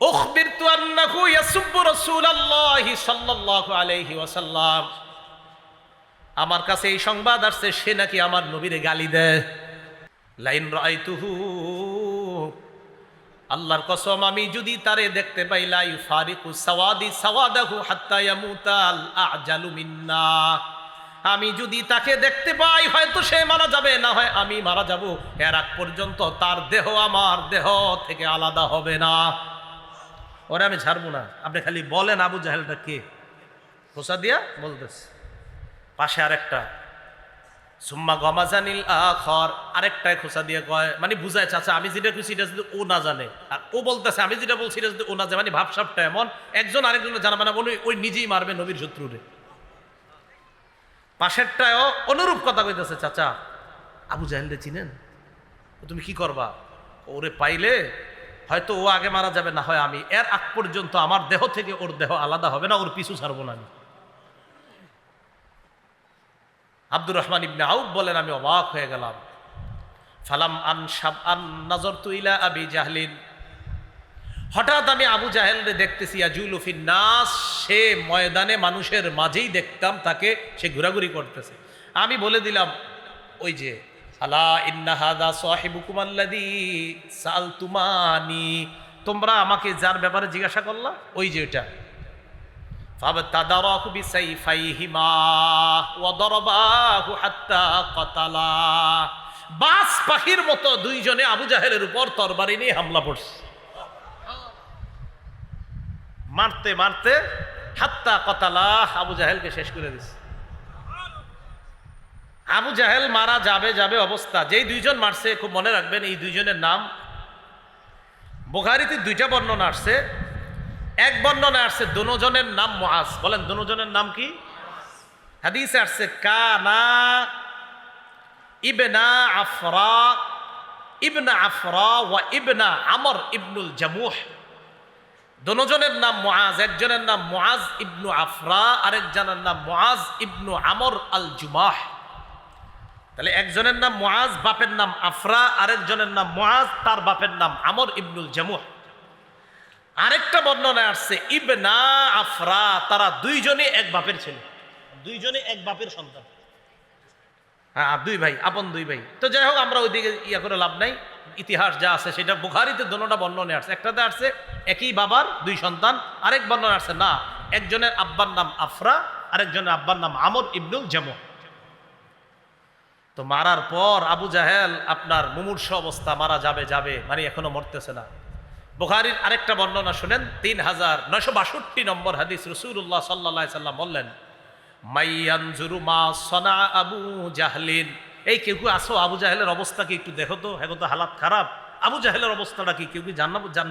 উখবিরতু আন্নাহু ইয়াসুব্বু রাসূলুল্লাহি সাল্লাল্লাহু আলাইহি ওয়াসাল্লাম, আমার কাছে এই সংবাদ আসছে সে নাকি আমার নবীরে গালি দেয়। লাইন রাআইতুহু, আল্লাহর কসম আমি যদি তারে দেখতে পাই, লা ইউফারিকু সাওয়াদি সাওয়াদাহু হাত্তা ইয়ামুতাল আজালু মিন্না, আমি যদি তাকে দেখতে পাই হয়তো সে মারা যাবে, না হয় আমি মারা যাব, এর আগ পর্যন্ত তার দেহ আমার দেহ থেকে আলাদা হবে না। ওরে আমি ছাড়বো না। আপনি খালি বলেন আবু জাহেলটা কে, খোসা দিয়া বলতেছে। পাশে আরেকটা সুম্মা গমাজানিল আখর, আরেকটায় খোসা দিয়ে কয়, মানে বুঝায় চাচা আমি যেটা কইছি এটা যদি ও না জানে, আর ও বলতেছে আমি যেটা বলছি এটা যদি ও না জানে, মানে ভাবসাবটা এমন একজন আরেকজনের জানাবে না, বলে ওই নিজেই মারবে নবীর শত্রুরে। পাশেরটায়ও অনুরূপ কথা কইতেছে, চাচা আবু জাহেলরে চিনেন, তুমি কি করবা, ওরে পাইলে হয়তো ও আগে মারা যাবে, না হয় আমি, এর আগ পর্যন্ত আমার দেহ থেকে ওর দেহ আলাদা হবে না, ওর পিছু ছাড়বো না আমি। আব্দুর রহমান ইবনে আউফ বলেন আমি অবাক হয়ে গেলাম। ফালাম আন নাযরতু ইলা আবি জাহলিন, হঠাৎ আমি আবু জাহেলরে দেখতেছি, ইয়াজুলু ফিন নাস, সে ময়দানে মানুষের মাঝেই দেখতাম তাকে, সে ঘোরাঘুরি করতেছে। আমি বলে দিলাম, ওই যে আলা ইন্না হাযা সাহিবুকুম আল্লাযী সালতুমানি, তোমরা আমাকে যার ব্যাপারে জিজ্ঞাসা করলা ওই যে এটা। ফাবতাদারাহু বিসাইফাইহিমা ওয়া দারাবাহু হাত্তা কাতালা, বাস পাখির মতো দুইজনে আবু জাহেলের উপর তরবারি নিয়ে হামলা করছে, মারতে মারতে হাত্তা কাতালা, আবু জাহেলকে শেষ করে দিছে। আবু জাহেল মারা যাবে যাবে অবস্থা, যেই দুইজন মারছে খুব মনে রাখবেন এই দুইজনের নাম। বুখারীতে দুইটা বর্ণনা আসছে, এক বর্ণনা আসছে দুজনের নাম মুআজ, বলেন দুজনের নাম কি? হাদিসে আসছে কানা ইবনা আফরা ওয়া ইবনা আমর ইবনুল জামুহ, দুজনের নাম মুআজ, একজনের নাম মুআজ ইবনু আফরা, আরেকজনের নাম মুআজ ইবনু আমর আল জুমাহ। তাহলে একজনের নাম মুআজ, বাপের নাম আফরা, আরেকজনের নাম মুআজ, তার বাপের নাম আমর ইবনুল জামুহ। আরেকটা বর্ণনা আসছে ইবনা আফরা, তারা দুইজনই এক বাপের ছেলে, দুইজনই এক বাপের সন্তান, হ্যাঁ দুই ভাই, আপন দুই ভাই। তো যাই হোক আমরা ওইদিকে ইয়া করে লাভ নাই, ইতিহাস যা আছে সেটা বুখারীতে দুটোটা বর্ণনা আসছে, একটাতে আসছে একই বাবার দুই সন্তান, আরেক বর্ণনা আসছে না একজনের আব্বার নাম আফরা, আরেকজনের আব্বার নাম আমর ইবনুল জামুহ। তো মারার পর আবু জাহেল আপনার মুমূর্ষ অবস্থা, মারা যাবে যাবে মানে এখনো মরতেছে না। বুখারীর আরেকটা বর্ণনা শুনেন, 3962 নম্বর হাদিস, রাসূলুল্লাহ সাল্লাল্লাহু আলাইহি সাল্লাম বললেন, মাইয়ানজুরু মা সানা আবু জাহলিন, এই কেউ কেউ আসো আবু জাহেলের অবস্থা কি একটু দেখো তো, এখন তো হালাত খারাপ, আবু জাহেলের অবস্থাটা কি কেউ কি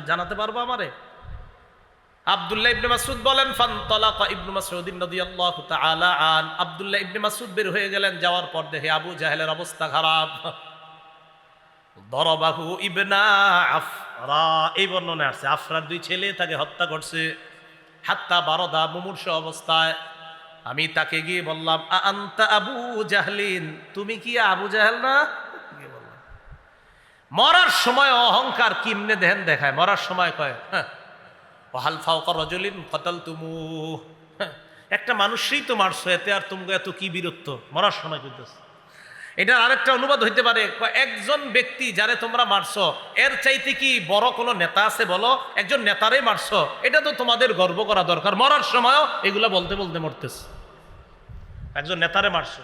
জানাতে পারবো আমারে? আব্দুল্লাহ ইবনে মাসউদ বলেন, ফানতালাকা ইবনে মাসউদ রাদিয়াল্লাহু তাআলা আন, আব্দুল্লাহ ইবনে মাসউদ বের হয়ে গেলেন, যাওয়ার পর দেখে আবু জাহেলের অবস্থা খারাপ। দরবাহু ইবনা আফরা, এই বর্ণনা আছে আফরার দুই ছেলে তাকে হত্যা করছে। হাত্তা বারদা, মুমূর্ষ অবস্থায়। আমি তাকে গিয়ে বললাম, আনতা আবু জাহলিন, তুমি কি আবু জাহেল না? মরার সময় অহংকার কিমনে দেহেন দেখায়, মরার সময় কয় ওয়াহাল ফাওকা রাজুলিন কাতালতুমুহ, একটা মানুষই তো মারছো, এতে আর তুমি এত কি বীরত্ব, মরার সময় কইতেছ। এটার আরেকটা অনুবাদ হইতে পারে, একজন ব্যক্তি যারে তোমরা মারছো এর চাইতে কি বড় কোনো নেতা আছে বলো, একজন নেতারে মারছো, এটা তো তোমাদের গর্ব করা দরকার, মরার সময়ও এগুলা বলতে বলতে মরতেছে। একজন নেতারে মারছো,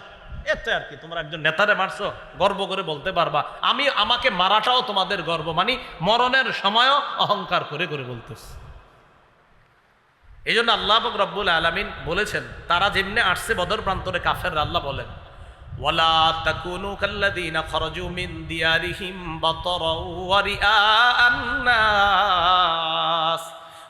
এতে আর কি, তোমরা একজন নেতারে মারছো গর্ব করে বলতে পারবা, আমাকে মারাটাও তোমাদের গর্ব, মানে মরণের সময়ও অহংকার করে করে বলতেছে। এই জন্য আল্লাহ পাক রব্বুল আলামিন বলেছেন, তারা যেমনে আসছে বদর প্রান্তরে কাফেররা, আল্লাহ বলেন ওয়ালা তাকুনু কাল্লাযীনা খারাজু মিন দিয়ারিহিম বাতারাও ওয়া রিআআন নাস,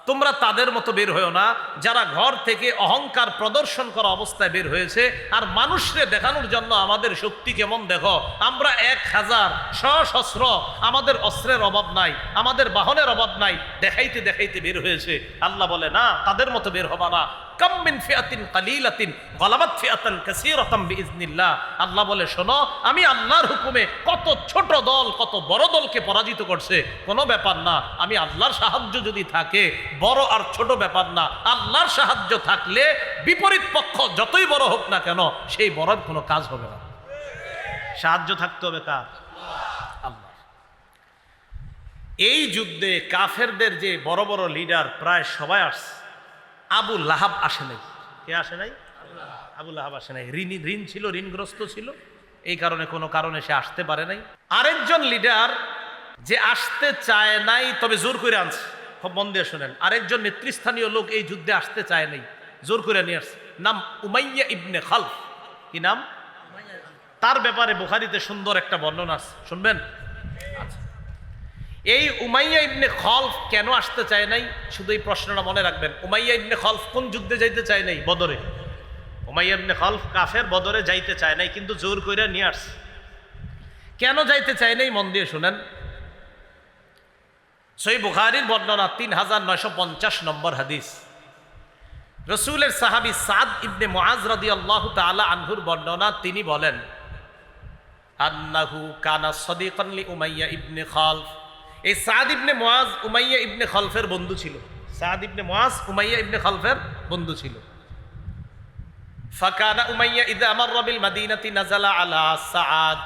তোমরা তাদের মতো বের হয়েও না যারা ঘর থেকে অহংকার প্রদর্শন করা অবস্থায় বের হয়েছে, আর মানুষকে দেখানোর জন্য আমাদের শক্তি কেমন দেখো, আমরা 1000 সশস্ত্র, আমাদের অস্ত্রের অভাব নাই, আমাদের বাহনের অভাব নাই, দেখাইতে দেখাইতে বের হয়েছে। আল্লাহ বলে না, তাদের মতো বের হবা না, কাম মিন ফিআতিন কালিলাতিন গালাবাত ফিআতান কাসীরাতাম বিইজনিল্লাহ। আল্লাহ বলে শোনো, আমি আল্লাহর হুকুমে কত ছোট দল কত বড় দলকে পরাজিত করছে, কোনো ব্যাপার না। আমি আল্লাহর সাহায্য যদি থাকে, বড় আর ছোট ব্যাপার না, আল্লাহর সাহায্য থাকলে বিপরীত পক্ষ যতই বড় হোক না কেন সেই বড়র কোনো কাজ হবে না। সাহায্য থাকতে হবে কার? আল্লাহ। এই যুদ্ধে কাফেরদের যে বড় বড় লিডার প্রায় সবাই আসছে, আবু লাহাব আসে নাই। কে আসে নাই? আবু লাহাব আসে নাই। ঋণ ছিল, ঋণগ্রস্ত ছিল, এই কারণে কোনো কারণে সে আসতে পারে নাই। আরেকজন লিডার যে আসতে চায় নাই তবে জোর করে আনছে, খুব মন দিয়ে শোনেন, আরেকজন নেতৃস্থানীয় লোক এই যুদ্ধে আসতে চায় নাই, জোর করে নিয়ে আসছে, নাম উমাইয়া ইবনে খালফ। কি নাম? তার ব্যাপারে বুখারীতে সুন্দর একটা বর্ণনা আছে, শুনবেন? আচ্ছা, এই উমাইয়া ইবনে খলফ কেন আসতে চায় নাই, শুধু এই প্রশ্নটা মনে রাখবেন। উমাইয়া ইবনে খলফ কোন যুদ্ধে যাইতে চায় নাই? বদরে। উমাইয়া ইবনে খলফ কাফের, বদরে যাইতে চায় নাই, কিন্তু জোর করে নিয়ে আসছে। কেন যাইতে চায় নাই মন দিয়ে শুনেন। সহিহ বুখারীর বর্ণনা 3950 নম্বর হাদিস। রাসূলের সাহাবী সাদ ইবনে মুআজ রাদিয়াল্লাহু তাআলা আনহুর বর্ণনা, তিনি বলেন আন্নাহু কানা সাদিকান লি উমাইয়া ইবনে খলফ। এই সাদ ইবনে মুআজ উমাইয়া ইবনে খলফের বন্ধু ছিল। সাদ ইবনে মুআজ উমাইয়া ইবনে খলফের বন্ধু ছিল। ফাকানা উমাইয়া ইযা মাররা বিল মাদিনাতি নাযালা আলা সাদ।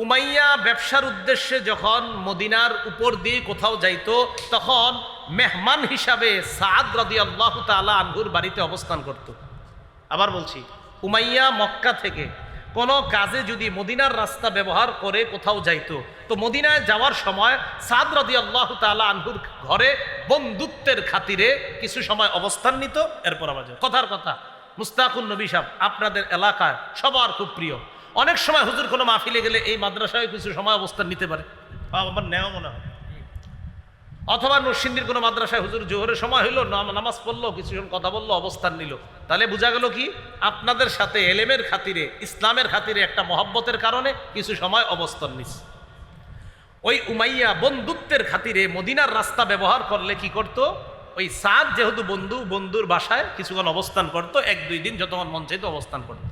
উমাইয়া ব্যবসার উদ্দেশ্যে যখন মদিনার উপর দিয়ে কোথাও যাইতো, তখন মেহমান হিসাবে সাদ রাদিয়াল্লাহু তাআলা আনহুর বাড়িতে অবস্থান করত। আবার বলছি, উমাইয়া মক্কা থেকে কোনো কাজে যদি মদিনার রাস্তা ব্যবহার করে কোথাও যাইতো, তো মদিনায় যাওয়ার সময় সাদ রাদিয়াল্লাহু তাআলা আনহুর ঘরে বন্ধুত্বের খাতিরে কিছু সময় অবস্থান নিত, এরপর আবার যেত। কথার কথা, মুস্তাকুন নবী সাহেব আপনাদের এলাকায় সবার খুব প্রিয়। অনেক সময় হুজুর কোনো মাহফিলে গেলে এই মাদ্রাসায় কিছু সময় অবস্থান নিতে পারে, আমার নেওয়া মনে হয়। অথবা নরসিংদীর কোনো মাদ্রাসায় হুজুর জোহরের সময় হইলো, নামাজ পড়লো, কিছুক্ষণ কথা বললো, অবস্থান নিল। তাহলে বোঝা গেল কি, আপনাদের সাথে এলেমের খাতিরে, ইসলামের খাতিরে একটা মহব্বতের কারণে কিছু সময় অবস্থান নিচ্ছে। ওই উমাইয়া বন্ধুত্বের খাতিরে মদিনার রাস্তা ব্যবহার করলে কি করত, ওই সাদ যেহেতু বন্ধু, বন্ধুর বাসায় কিছুক্ষণ অবস্থান করত, 1-2 দিন যতক্ষণ মন চাইতো অবস্থান করত।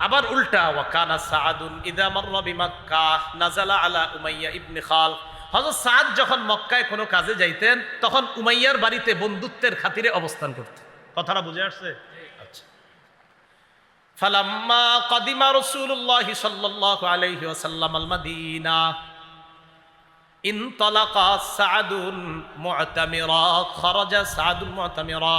আবার উল্টা, ওয়াকানা সাআদুন ইযা মাররা বিমাক্কাহ নাযালা আলা উমাইয়া ইবনে খালফ। হযরত সাদ যখন মক্কায় কোনো কাজে যাইতেন, তখন উমাইয়ার বাড়িতে বন্ধুত্বের খাতিরে অবস্থান করতেন। কথাটা বুঝে আসছে? আচ্ছা। ফালাম্মা কাদিমা রাসূলুল্লাহি সাল্লাল্লাহু আলাইহি ওয়াসাল্লাম আল মাদিনা ইনতালাকা সাআদুন মু'তামিরা, খারাজা সাআদুন মু'তামিরা।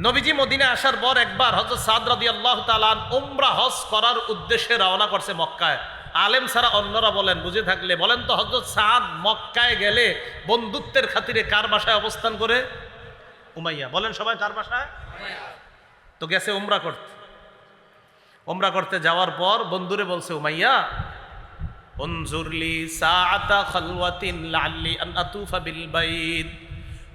নবীজি মদিনা আসার পর একবার হযরত সাদ রাদিয়াল্লাহু তাআলা উমরা হজ করার উদ্দেশ্যে রওনা করছে মক্কায়। আলেম ছাড়া অন্যরা বলেন, বুঝে থাকলে বলেন তো, হযরত সাদ মক্কায় গেলে বন্ধুত্বের খাতিরে কার বাসায় অবস্থান করে? উমাইয়া। বলেন সবাই, কার বাসায়? তো গেছে উমরা করতে। উমরা করতে যাওয়ার পর বন্ধুরে বলছে, উমাইয়া উনজুরলি সাআতা খালওয়াতিন লাআল্লি আন আতুফা বিল বাইত।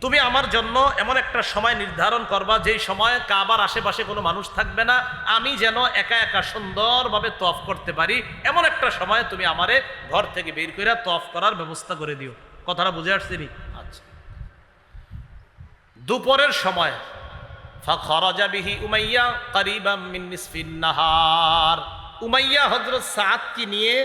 তুমি আমার জন্য এমন একটা সময় নির্ধারণ করবা, যেই সময় কাবার আশেপাশে কোনো মানুষ থাকবে না, আমি যেন একা একা সুন্দরভাবে তওয়াফ করতে পারি, এমন একটা সময় তুমি আমারে ঘর থেকে বের করে তওয়াফ করার ব্যবস্থা করে দিও। কথাটা বুঝে আসছে নি? আচ্ছা। দুপুরের সময় ফাখরাজা বিহি উমাইয়া করিবাম মিন নিসফিন নাহার। উমাইয়া হযরত সাদকে নিয়ে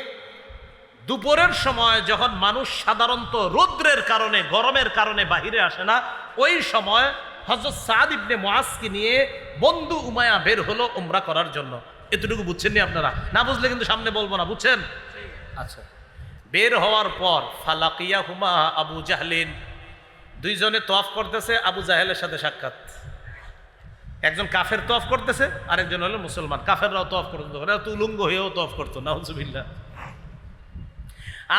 দুপুরের সময়, যখন মানুষ সাধারণত রৌদ্রের কারণে, গরমের কারণে বাহিরে আসে না, ওই সময় হযরত সাদ ইবনে মুআজকে নিয়ে বন্ধু উমাইয়া বের হলো উমরা করার জন্য। এতটুকু বুঝছেন নি আপনারা? না বুঝলে কিন্তু সামনে বলবো না, বুঝছেন? আচ্ছা। বের হওয়ার পর ফালাকিয়াহুমা আবু জাহলিন, দুইজনে তওয়াফ করতেছে, আবু জাহেলের সাথে সাক্ষাৎ। একজন কাফের তওয়াফ করতেছে, আরেকজন হলো মুসলমান। কাফেররাও তওয়াফ করতে, ওরা তো উলঙ্গ হয়েও তওয়াফ করতো, নাউজুবিল্লাহ।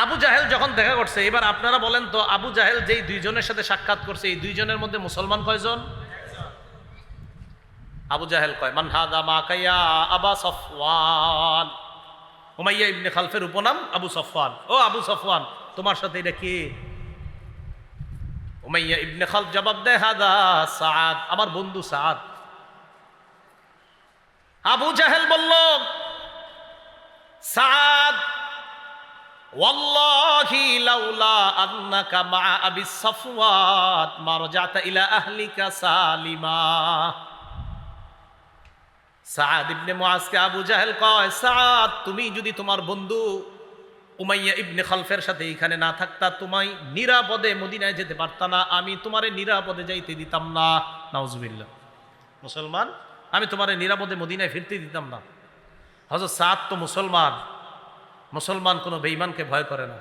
আবু জাহেল যখন দেখা করছে, এবার আপনারা বলেন তো, আবু জাহেল যেই দুইজনের সাথে সাক্ষাৎ করছে, এই দুইজনের মধ্যে মুসলমান কয়জন? আবু জাহেল কয়, মান হাদা মা কাইয়া আবা সফওয়ান। উমাইয়া ইবনে খালফের উপনাম আবু সফওয়ান। ও আবু সফওয়ান, তোমার সাথে এটা কে? উমাইয়া ইবনে খালফ জবাব দেয়, হাদা সাদ, আমার বন্ধু সাদ। আবু জাহেল বলল, সাদ ওয়াল্লাহি লাউলা আন্নাকা মা আবি সাফওয়াত মা রাজাতা ইলা আহলিকা সালিমা। সাদ ইবনে মুআজকে আবু জাহেল কয়, সাদ তুমি যদি তোমার বন্ধু উমাইয়া ইবনে খালফের সাথে এখানে না থাকতা, তোমায় নিরাপদে মদিনায় যেতে পারতা না, আমি তোমারে নিরাপদে যাইতে দিতাম না। নাউজুবিল্লাহ। মুসলমান, আমি তোমারে নিরাপদে মদিনায় ফিরতে দিতাম না। হযরত সাদ তো মুসলমান, মুসলমান কোনো বেঈমানকে ভয় করে না।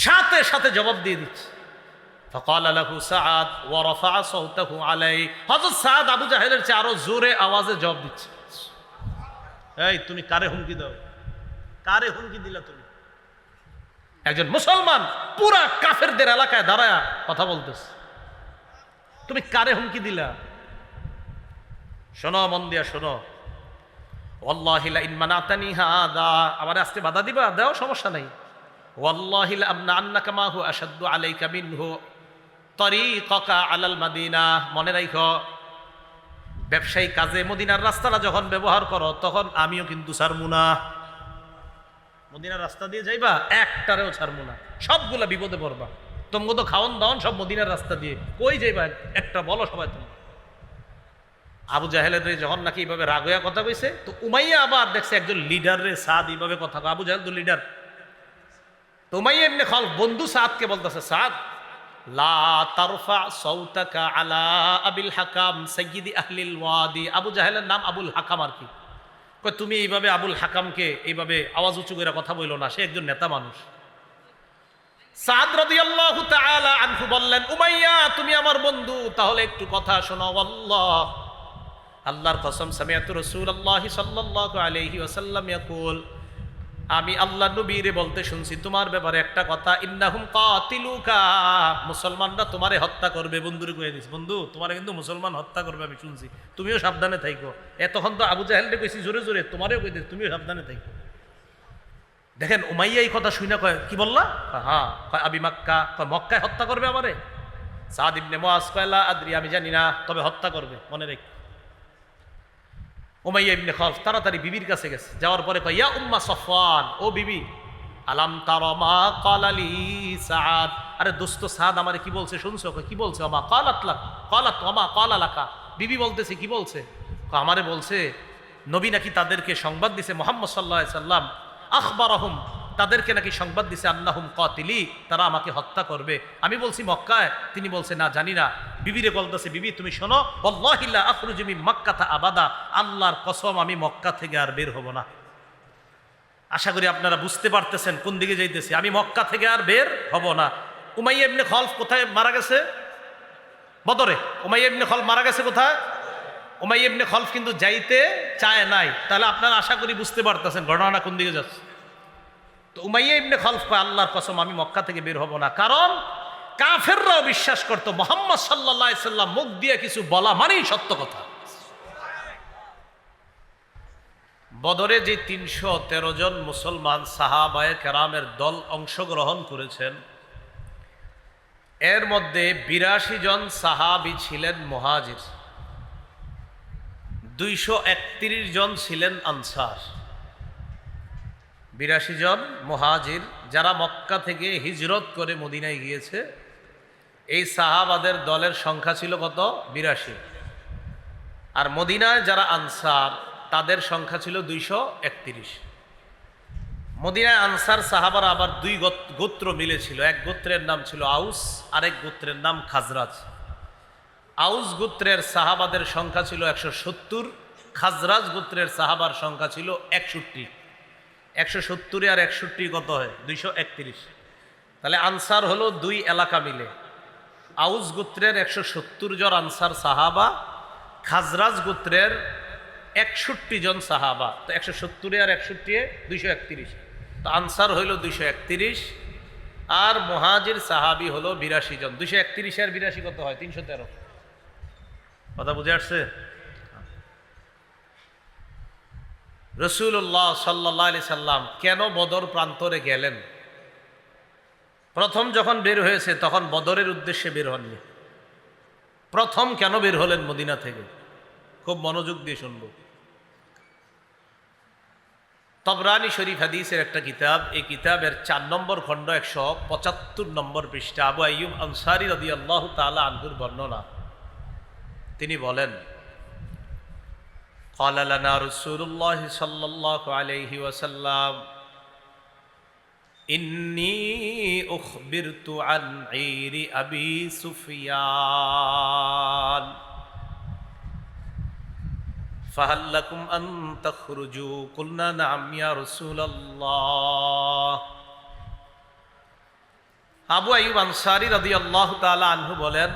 সাথে সাথে জবাব দিয়ে দিচ্ছে। فقال له سعد ورفع صوته عليه। হযরত সাদ আবু জাহেলের চেয়ে আরো জোরে আওয়াজে জবাব দিচ্ছে, এই তুমি কারে হুমকি দাও, কারে হুমকি দিলা তুমি? একজন মুসলমান পুরা কাফেরদের এলাকায় দাঁড়ায় কথা বলতেছে, তুমি কারে হুমকি দিলা? শোনো, মন দিয়া শোনো। ওয়াল্লাহি লা ইন মানাতানি হাদা, আমারে আজকে বাধা দিবা, দাও, সমস্যা নাই। ওয়াল্লাহি লা আমনা আন্নাকা মা হু আশাদ্দু আলাইকা মিনহু তরিকাকা আলাল মাদিনা। মনে রাখো, ব্যবসায়িক কাজে মদিনার রাস্তাটা যখন ব্যবহার করো তখন আমিও কিন্তু ছাড়বো না। মদিনার রাস্তা দিয়ে যাইবা, একটারেও ছাড়বো না, সবগুলা বিপদে পড়বা। তোমগো তো খাওন দাওন সব মদিনার রাস্তা দিয়ে, কই যাইবা একটা বলো সবাই তুমি। আবু জাহেলের যখন নাকি এইভাবে রাগ হইয়া কথা কইছে, তো উমাইয়া আবার দেখছে একজন লিডার রে সাদ এইভাবে কথা কয়। আবু জাহেল তো লিডার। তো উমাইয়া ইবনে খালফ বন্ধু সাদকে বলতেছে, সাদ লা তারফা সাউতাকা আলা আবিল হাকাম সাইয়্যিদি আহলিল ওয়াদি। আবু জাহেলের নাম আবুল হাকাম আর কি। কয় তুমি এইভাবে আবুল হাকামকে এইভাবে আওয়াজ উঁচু করে কথা বইলো না, সে একজন নেতা মানুষ। সাদ রাদিয়াল্লাহু তাআলা আনহু বললেন, উমাইয়া তুমি আমার বন্ধু, তাহলে একটু কথা শোনো। আল্লাহ, আল্লাহর কসম, সামিআতু রাসূলুল্লাহি সাল্লাল্লাহু আলাইহি ওয়াসাল্লাম ইয়াকুল, আমি আল্লাহ নবীরে বলতে শুনছি তোমার ব্যাপারে একটা কথা, ইন্নাহুম কাতিলুকা, মুসলমানরা তোমারে হত্যা করবে। বন্ধুরে কয়ে দিস, বন্ধু তোমারে কিন্তু মুসলমান হত্যা করবে, আমি শুনছি, তুমিও সাবধানে থাইকো। এতক্ষণ তো আবু জাহেলকে কইছি জোরে জোরে, তোমারেও কই দিস, তুমিও সাবধানে থাইকো। দেখেন উমাইয়া এই কথা শুনে কয়, কি বললা? হ্যাঁ। কয় আবি মাক্কা, কয় মক্কায় হত্যা করবে আমারে? সাদ ইবনে মুআজ কয় লা আদরি, আমি জানি না, তবে হত্যা করবে, মনে রেখ। উমাইয়া ইবনে খালফ তাড়াতাড়ি বিবির কাছে গেছে, যাওয়ার পরে কয়, ইয়া উম্মা সাফওয়ান, ও বিবি, আলাম তারা মা ক্বালা লি সাদ, আরে দোস্ত সাদ আমারে কি বলছে শুনছো? কয় কি বলছে? আমা ক্বালাত লাক, ক্বালাত আমা ক্বালা লাকা, বিবি বলতেছে কি বলছে? কয় আমারে বলছে নবী নাকি তাদেরকে সংবাদ দিছে, মুহাম্মদ সাল্লাল্লাহু আলাইহি সাল্লাম আখবারাহুম, তাদেরকে নাকি সংবাদ দিছে, আন্নাহুম কাতিলি, তারা আমাকে হত্যা করবে। আমি বলছি মক্কায়, তিনি বলছে না জানি না। বিবিরে বলতেছে, বিবি তুমি শোনো, ওয়াল্লাহি লা আখরুজু মিন মাক্কাতা আবাদা, আল্লাহর কসম আমি মক্কা থেকে আর বের হব না। আশা করি আপনারা বুঝতে পারতেছেন কোন দিকে যাইতেছি, আমি মক্কা থেকে আর বের হব না। উমাইয়া ইবনে খালফ কোথায় মারা গেছে? বদরে। উমাইয়া ইবনে খালফ মারা গেছে কোথায়? উমাইয়া ইবনে খালফ কিন্তু যাইতে চায় নাই। তাহলে আপনারা আশা করি বুঝতে পারতেছেন ঘটনাটা কোন দিকে যাচ্ছে। তো উমাইয়া ইবনে খালফ কয়, আল্লাহর কসম আমি মক্কা থেকে বের হব না। কারণ কাফেররাও বিশ্বাস করতো মুহাম্মদ সাল্লাল্লাহু আলাইহি সাল্লাম মুখ দিয়ে কিছু বলা মানেই সত্য কথা। বদরে যে ৩১৩ জন মুসলমান সাহাবায়ে কেরামের দল অংশগ্রহণ করেছেন, এর মধ্যে ৮২ জন সাহাবী ছিলেন মুহাজির, ২৩১ জন ছিলেন আনসার। ৮২ জন মুহাজির যারা মক্কা থেকে হিজরত করে মদিনায় গিয়েছে, এই সাহাবাদের দলের সংখ্যা ছিল কত? ৮২। আর মদিনায় যারা আনসার তাদের সংখ্যা ছিল ২৩১। মদিনায় আনসার সাহাবারা আবার দুই গোত্র মিলেছিল, এক গোত্রের নাম ছিল আউস, আরেক গোত্রের নাম খাজরাজ। আউস গোত্রের সাহাবাদের সংখ্যা ছিল ১৭০, খাজরাজ গোত্রের সাহাবার সংখ্যা ছিল ৬১। ১৭০ আর ৬১ কত হয়? ২৩১। তাহলে আনসার হলো দুই এলাকা মিলে। আউস গোত্রের ১৭০ জন আনসার সাহাবা, খাজরাজ গোত্রের ৬১ জন সাহাবা। তো ১৭০ আর ৬১ ২৩১। তো আনসার হইল ২৩১ আর মুহাজির সাহাবি হলো ৮২ জন। ২৩১ আর ৮২ কত হয়? ৩১৩। কথা বুঝে আসছে? রাসূলুল্লাহ সাল্লাল্লাহু আলাইহি সাল্লাম কেন বদর প্রান্তরে গেলেন? প্রথম যখন বের হয়েছে তখন বদরের উদ্দেশ্যে বের হননি। প্রথম কেন বের হলেন মদিনা থেকে? খুব মনোযোগ দিয়ে শুনব। তবরানি শরীফ হাদিসের একটা কিতাব, এই কিতাবের 4 নম্বর খণ্ড 175 নম্বর পৃষ্ঠা, আবু আইয়ুব আনসারী রাদিয়াল্লাহু তাআলা আনহুর বর্ণনা। তিনি বলেন, قال لنا رسول الله صلى الله عليه وسلم إني أخبرت عن عير أبي سفيان فهل لكم أن تخرجوا قلنا نعم يا رسول الله। আবু আইয়ুব আনসারী রাদিয়াল্লাহু তাআলা আনহু বলেন,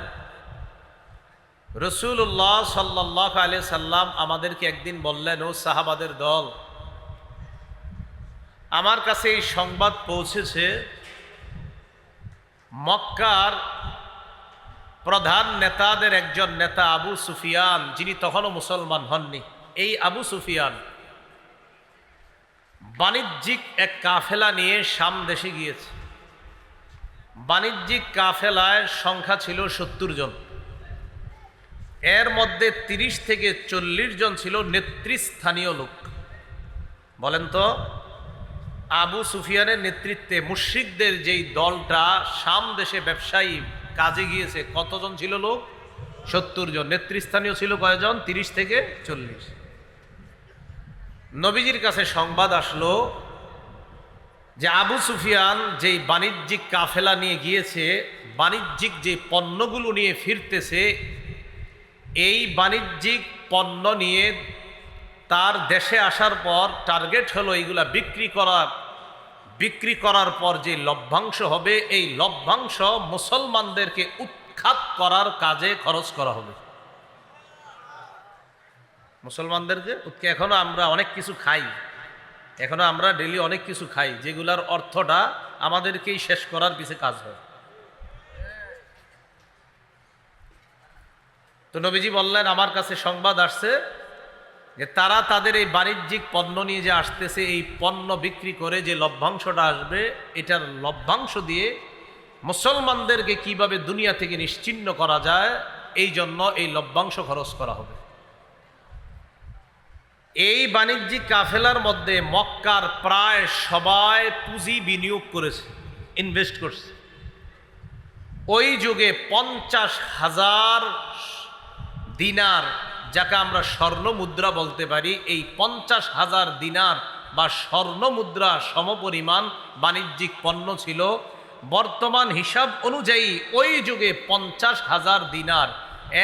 রাসূলুল্লাহ সাল্লাল্লাহু আলাইহি সাল্লাম আমাদেরকে একদিন বললেন, ও সাহাবাদের দল, আমার কাছে এই সংবাদ পৌঁছেছে মক্কার প্রধান নেতাদের একজন নেতা আবু সুফিয়ান, যিনি তখনও মুসলমান হননি, এই আবু সুফিয়ান বাণিজ্যিক এক কাফেলা নিয়ে শাম দেশে গিয়েছে। বাণিজ্যিক কাফেলায় সংখ্যা ছিল 70 জন। এর মধ্যে 30 থেকে 40 জন ছিল নেতৃস্থানীয় লোক। বলেন তো, আবু সুফিয়ানের নেতৃত্বে মুশরিকদের যেই দলটা শাম দেশে ব্যবসায়ী কাজে গিয়েছে, কতজন ছিল লোক? 70 জন। নেতৃস্থানীয় ছিল কয়জন? 30 থেকে 40। নবীজির কাছে সংবাদ আসলো যে আবু সুফিয়ান যেই বাণিজ্যিক কাফেলা নিয়ে গিয়েছে, বাণিজ্যিক যে পণ্যগুলো নিয়ে ফিরতেছে, এই বাণিজ্যিক পণ্য নিয়ে তার দেশে আসার পর টার্গেট হলো এইগুলা বিক্রি করার পর যে লভ্যাংশ হবে, এই লভ্যাংশ মুসলমানদেরকে উৎখাত করার কাজে খরচ করা হবে। মুসলমানদেরকে এখনো আমরা অনেক কিছু খাই, এখনো আমরা ডেলি অনেক কিছু খাই, যেগুলার অর্থটা আমাদেরকেই শেষ করার পিছে কাজ হয়। তো নবীজি বললেন, আমার কাছে সংবাদ আসছে যে তারা তাদের এই বাণিজ্যিক পণ্য নিয়ে যে আসতেছে, এই পণ্য বিক্রি করে যে লভ্যাংশটা আসবে, এটার লভ্যাংশ দিয়ে মুসলমানদেরকে কিভাবে দুনিয়া থেকে নিশ্চিহ্ন করা যায়, এই জন্য এই লভ্যাংশ খরচ করা হবে। এই বাণিজ্যিক কাফেলার মধ্যে মক্কার প্রায় সবাই পুঁজি বিনিয়োগ করেছে, ইনভেস্ট করছে। ওই যুগে 50,000 দিনার, যাকে আমরা স্বর্ণ মুদ্রা বলতে পারি, এই 50,000 দিনার বা স্বর্ণ মুদ্রা সমপরিমাণ বাণিজ্যিক পণ্য ছিল। বর্তমান হিসাব অনুযায়ী ওই যুগে 50,000 দিনার,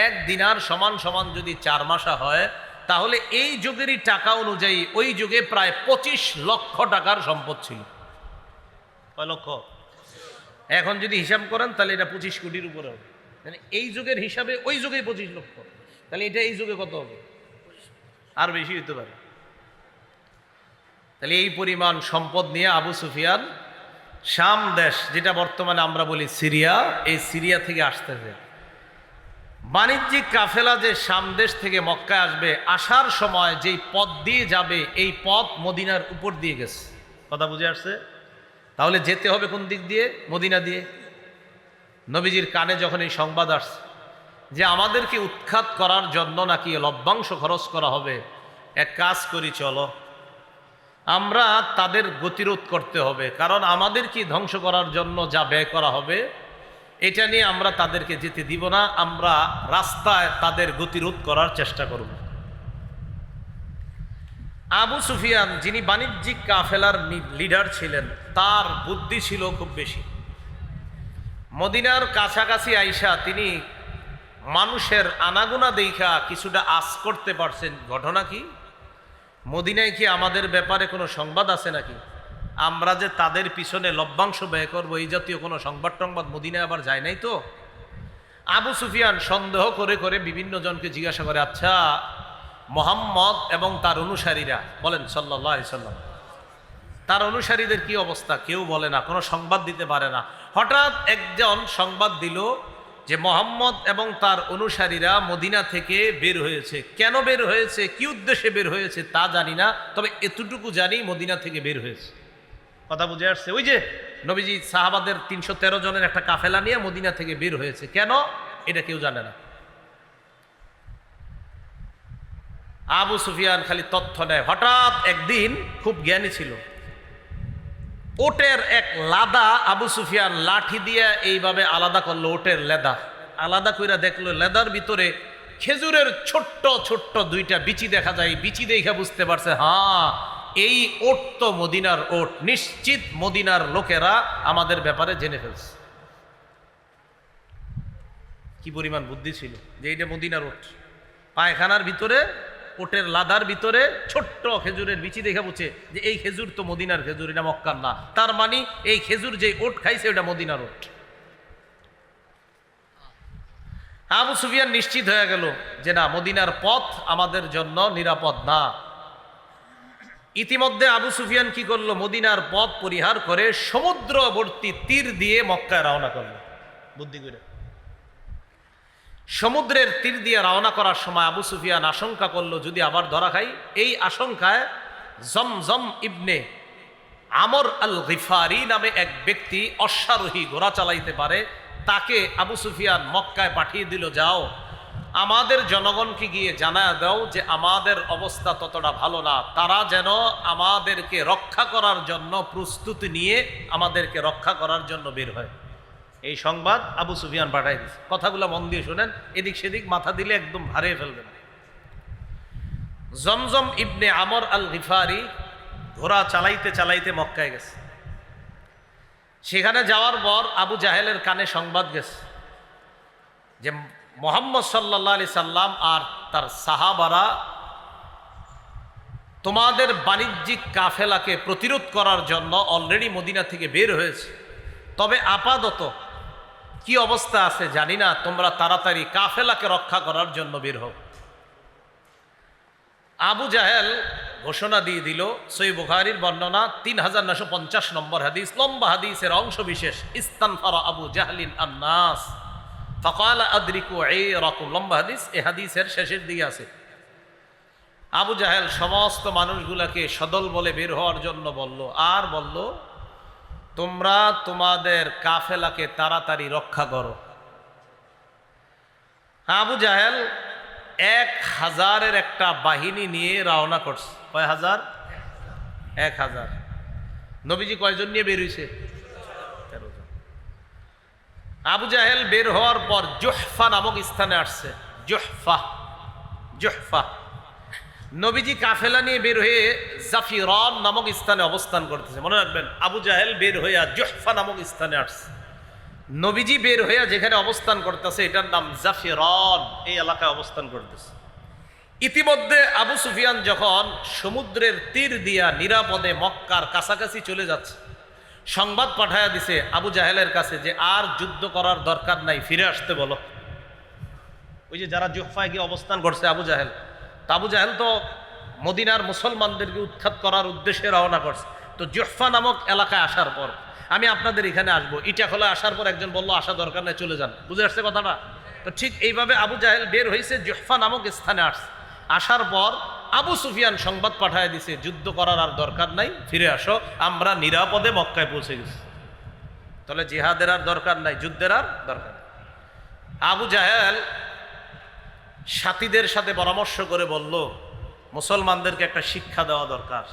এক দিনার সমান সমান যদি 4 মাসা হয়, তাহলে এই যুগেরই টাকা অনুযায়ী ওই যুগে প্রায় 25 লক্ষ টাকার সম্পদ ছিল। কয় লক্ষ? এখন যদি হিসাব করেন তাহলে এটা 25 কোটির উপরে হবে। মানে এই যুগের হিসাবে ওই যুগে 25 লক্ষ, তাহলে এটা এই যুগে কত হবে? আর বেশি হতে পারে। তাহলে এই পরিমাণ সম্পদ নিয়ে আবু সুফিয়ান শাম দেশ, যেটা বর্তমানে আমরা বলি সিরিয়া, এই সিরিয়া থেকে আসতেছে। বাণিজ্যিক কাফেলা যে শাম দেশ থেকে মক্কায় আসবে, আসার সময় যেই পথ দিয়ে যাবে, এই পথ মদিনার উপর দিয়ে গেছে। কথা বুঝে আসছে? তাহলে যেতে হবে কোন দিক দিয়ে? মদিনা দিয়ে। নবীজির কানে যখন এই সংবাদ আসছে যে আমাদেরকে উৎখাত করার জন্য নাকি লভ্যাংশ খরচ করা হবে, এক কাজ করি, চলো আমরা তাদের গতিরোধ করতে হবে, কারণ আমাদেরকে ধ্বংস করার জন্য যা ব্যয় করা হবে, এটা নিয়ে আমরা তাদেরকে যেতে দিব না, আমরা রাস্তায় তাদের গতিরোধ করার চেষ্টা করব। আবু সুফিয়ান, যিনি বাণিজ্যিক কাফেলার লিডার ছিলেন, তার বুদ্ধি ছিল খুব বেশি। মদিনার কাছাকাছি আইসা তিনি মানুষের আনাগোনা দেখা কিছুটা আশ করতে পারছেন। ঘটনা কি? মদিনায় কি আমাদের ব্যাপারে কোনো সংবাদ আছে নাকি? আমরা যে তাদের পিছনে লভ্যাংশ ব্যয় করবো, এই জাতীয় কোনো সংবাদ মদিনায় আবার যায় নাই তো। আবু সুফিয়ান সন্দেহ করে করে বিভিন্ন জনকে জিজ্ঞাসা করে, আচ্ছা মুহাম্মদ এবং তার অনুসারীরা, বলেন সাল্লাল্লাহু আলাইহি সাল্লাম, তার অনুসারীদের কি অবস্থা? কেউ বলে না, কোনো সংবাদ দিতে পারে না। হঠাৎ একজন সংবাদ দিল যে মুহাম্মদ এবং তার অনুসারীরা মদিনা থেকে বের হয়েছে। কেন বের হয়েছে, কি উদ্দেশ্যে বের হয়েছে তা জানি না, তবে এতটুকু জানি মদিনা থেকে বের হয়েছে। কথা বুঝে আসছে? ওই যে নবীজি সাহাবাদের 313 জনের একটা কাফেলা নিয়ে মদিনা থেকে বের হয়েছে, কেন এটা কেউ জানে না। আবু সুফিয়ান খালি তথ্য নেয়। হঠাৎ একদিন, খুব জ্ঞানী ছিল, ওটের এক লাদা আবু সুফিয়ান লাঠি দিয়ে এইভাবে আলাদা করলো। ওটের লেদা আলাদা কইরা দেখলো লেদার ভিতরে খেজুরের ছোট্ট ছোট্ট দুইটা বিচি দেখা যায়। বিচি দেখে বুঝতে পারছে, হ্যাঁ এই ওট তো মদিনার ওট, নিশ্চিত মদিনার লোকেরা আমাদের ব্যাপারে জেনে ফেলছে। কি পরিমাণ বুদ্ধি ছিল যে এইটা মদিনার ওট। পায়খানার ভিতরে ওটের লাদার ভিতরে ছোট্ট খেজুরের বিচি দেখে বুঝছে যে এই খেজুর তো মদিনার খেজুর, এটা মক্কার না। তার মানে এই খেজুর যে ওট খাইছে ওটা মদিনার ওট। আবু সুফিয়ান নিশ্চিত হয়ে গেল যে না, মদিনার পথ আমাদের জন্য নিরাপদ না। ইতিমধ্যে আবু সুফিয়ান কি করলো, মদিনার পথ পরিহার করে সমুদ্রবর্তী তীর দিয়ে মক্কায় রওনা করলো। বুদ্ধি করে সমুদ্রের তীর দিয়ে রওনা করার সময় আবু সুফিয়ান আশঙ্কা করলো যদি আবার ধরা খাই। এই আশঙ্কায় জমজম ইবনে আমর আল গিফারি নামে এক ব্যক্তি অশ্বারোহী, ঘোড়া চালাইতে পারে, তাকে আবু সুফিয়ান মক্কায় পাঠিয়ে দিল, যাও আমাদের জনগণকে গিয়ে জানায় দাও যে আমাদের অবস্থা ততটা ভালো না, তারা যেন আমাদেরকে রক্ষা করার জন্য প্রস্তুতি নিয়ে আমাদেরকে রক্ষা করার জন্য বের হয়। এই সংবাদ আবু সুফিয়ান পাঠাই দিচ্ছে। কথাগুলো মন দিয়ে শোনেন, এদিক সেদিক মাথা দিলে একদম হারিয়ে ফেলবেন। জমজম ইবনে আমর আল গিফারি ঘোড়া চালাইতে চালাইতে মক্কায় গেছে। সেখানে যাওয়ার পর আবু জাহেলের কানে সংবাদ গেছে যে মুহাম্মদ সাল্লাল্লাহু আলাইহি সাল্লাম আর তার সাহাবারা তোমাদের বাণিজ্যিক কাফেলাকে প্রতিরোধ করার জন্য অলরেডি মদিনা থেকে বের হয়েছে, তবে আপাতত কি অবস্থা আছে জানি না, তোমরা তাড়াতাড়ি কাফেলাকে রক্ষা করার জন্য বের হও। আবু জাহেল ঘোষণা দিয়ে দিল। সহিহ বুখারীর বর্ণনা 3950 নম্বর হাদিস, লম্বা হাদিসের অংশ বিশেষ। ইস্তানফারা আবু জাহলিন আন্নাস ফাকালা আদরিকু আইরাকুম, লম্বা হাদিস, এই হাদিসের শেষের দিকে আছে। আবু জাহেল সমস্ত মানুষগুলাকে সদল বলে বের হওয়ার জন্য বলল, আর বলল তোমরা তোমাদের কাফেলাকে তাড়াতাড়ি রক্ষা করো। আবু জাহেল 1000-এর একটা বাহিনী নিয়ে রওনা করছে। কয় হাজার? 1000। নবীজি কয়জন নিয়ে বের হয়েছে? 13 জন। আবু জাহেল বের হওয়ার পর জুহফা নামক স্থানে আসছে। জুহফা নবীজি কাফেলা নিয়ে বের হয়ে জাফিরান নামক স্থানে অবস্থান করতেছে। মনে রাখবেন, আবু জাহেল বের হইয়া জুহফা নামক স্থানে আসছে। নবীজি বের হইয়া যেখানে অবস্থান করতেছে এটার নাম জাফিরান, এই এলাকায় অবস্থান করতেছে। ইতিমধ্যে আবু সুফিয়ান যখন সমুদ্রের তীর দিয়া নিরাপদে মক্কার কাছাকাছি চলে যাচ্ছে, সংবাদ পাঠায়া দিছে আবু জাহেলের কাছে যে আর যুদ্ধ করার দরকার নাই, ফিরে আসতে বলো। ওই যে যারা জুহফায় গিয়ে অবস্থান করছে আবু জাহেল, আবু জাহেল তো মদিনার মুসলমানদেরকে উৎখাত করার উদ্দেশ্যে রওনা করছে। তো জুহফা নামক এলাকায় আসার পর, আমি আপনাদের এখানে আসবো, ইটাখোলা আসার পর একজন বললো আসা দরকার নেই, চলে যান। বুঝে আসছে কথাটা? তো ঠিক এইভাবে আবু জাহেল বের হয়েছে, জুহফা নামক স্থানে আসছে। আসার পর আবু সুফিয়ান সংবাদ পাঠায় দিছে যুদ্ধ করার আর দরকার নাই, ফিরে আসো, আমরা নিরাপদে মক্কায় পৌঁছে গেছি। তাহলে জিহাদের আর দরকার নাই, যুদ্ধের আর দরকার নাই। আবু জাহেল সাথীদের সাথে পরামর্শ করে বলল, মুসলমানদেরকে একটা শিক্ষা দেওয়া দরকার,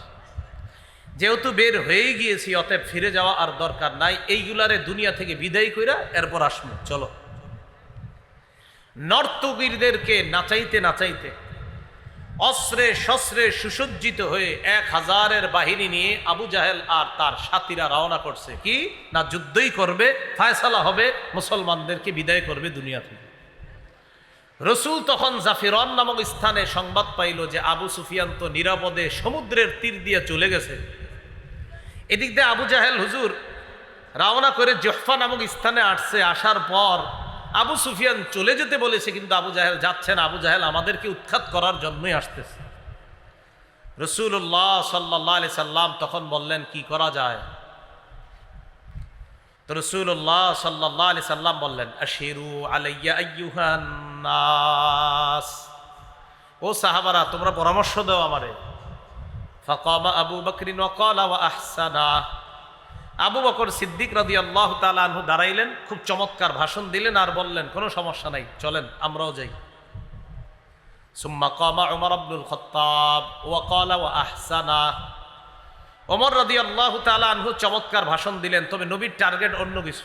যেহেতু বের হয়ে গিয়েছি অতএব ফিরে যাওয়া আর দরকার নাই, এইগুলারে দুনিয়া থেকে বিদায় কইরা এরপর আসবো, চলো। নর্তকীদেরকে নাচাইতে নাচাইতে অস্ত্রে শস্ত্রে সুসজ্জিত হয়ে 1000-এর বাহিনী নিয়ে আবু জাহেল আর তার সাথীরা রওনা করছে। কি না, যুদ্ধই করবে, ফায়সালা হবে, মুসলমানদেরকে বিদায় করবে দুনিয়া থেকে। রসুল তখন জাফিরান নামক স্থানে সংবাদ পাইল যে আবু সুফিয়ান তো নিরাপদে সমুদ্রের তীর দিয়ে চলে গেছে। এদিক দিয়ে আবু জাহেল হুজুর রওনা করে জুহফা নামক স্থানে আসছে। আসার পর আবু সুফিয়ান চলে যেতে বলেছে, কিন্তু আবু জাহেল যাচ্ছে না, আবু জাহেল আমাদেরকে উৎখাত করার জন্যই আসতেছে। রাসূলুল্লাহ সাল্লাল্লাহু আলাইহি সাল্লাম তখন বললেন কি করা যায়? তো রাসূলুল্লাহ সাল্লাল্লাহু আলাইহি সাল্লাম বললেন, আশিরু আলাইয়া আইয়ুহান নাস, ও সাহাবারা তোমরা পরামর্শ দাও আমারে। ফাকামা আবু বকরিন ওয়া ক্বালা ওয়া আহসানা, আবু বকর সিদ্দিক রাদিয়াল্লাহু তাআলা আনহু দাঁড়াইলেন, খুব চমৎকার ভাষণ দিলেন আর বললেন কোনো সমস্যা নাই, চলেন আমরাও যাই। সুম্মা কামা উমর ইবনুল খাত্তাব ওয়া ক্বালা ওয়া আহসানা। ওমর রাদিয়াল্লাহু তাআলা আনহু চমৎকার ভাষণ দিলেন, তবে নবীর টার্গেট অন্য কিছু।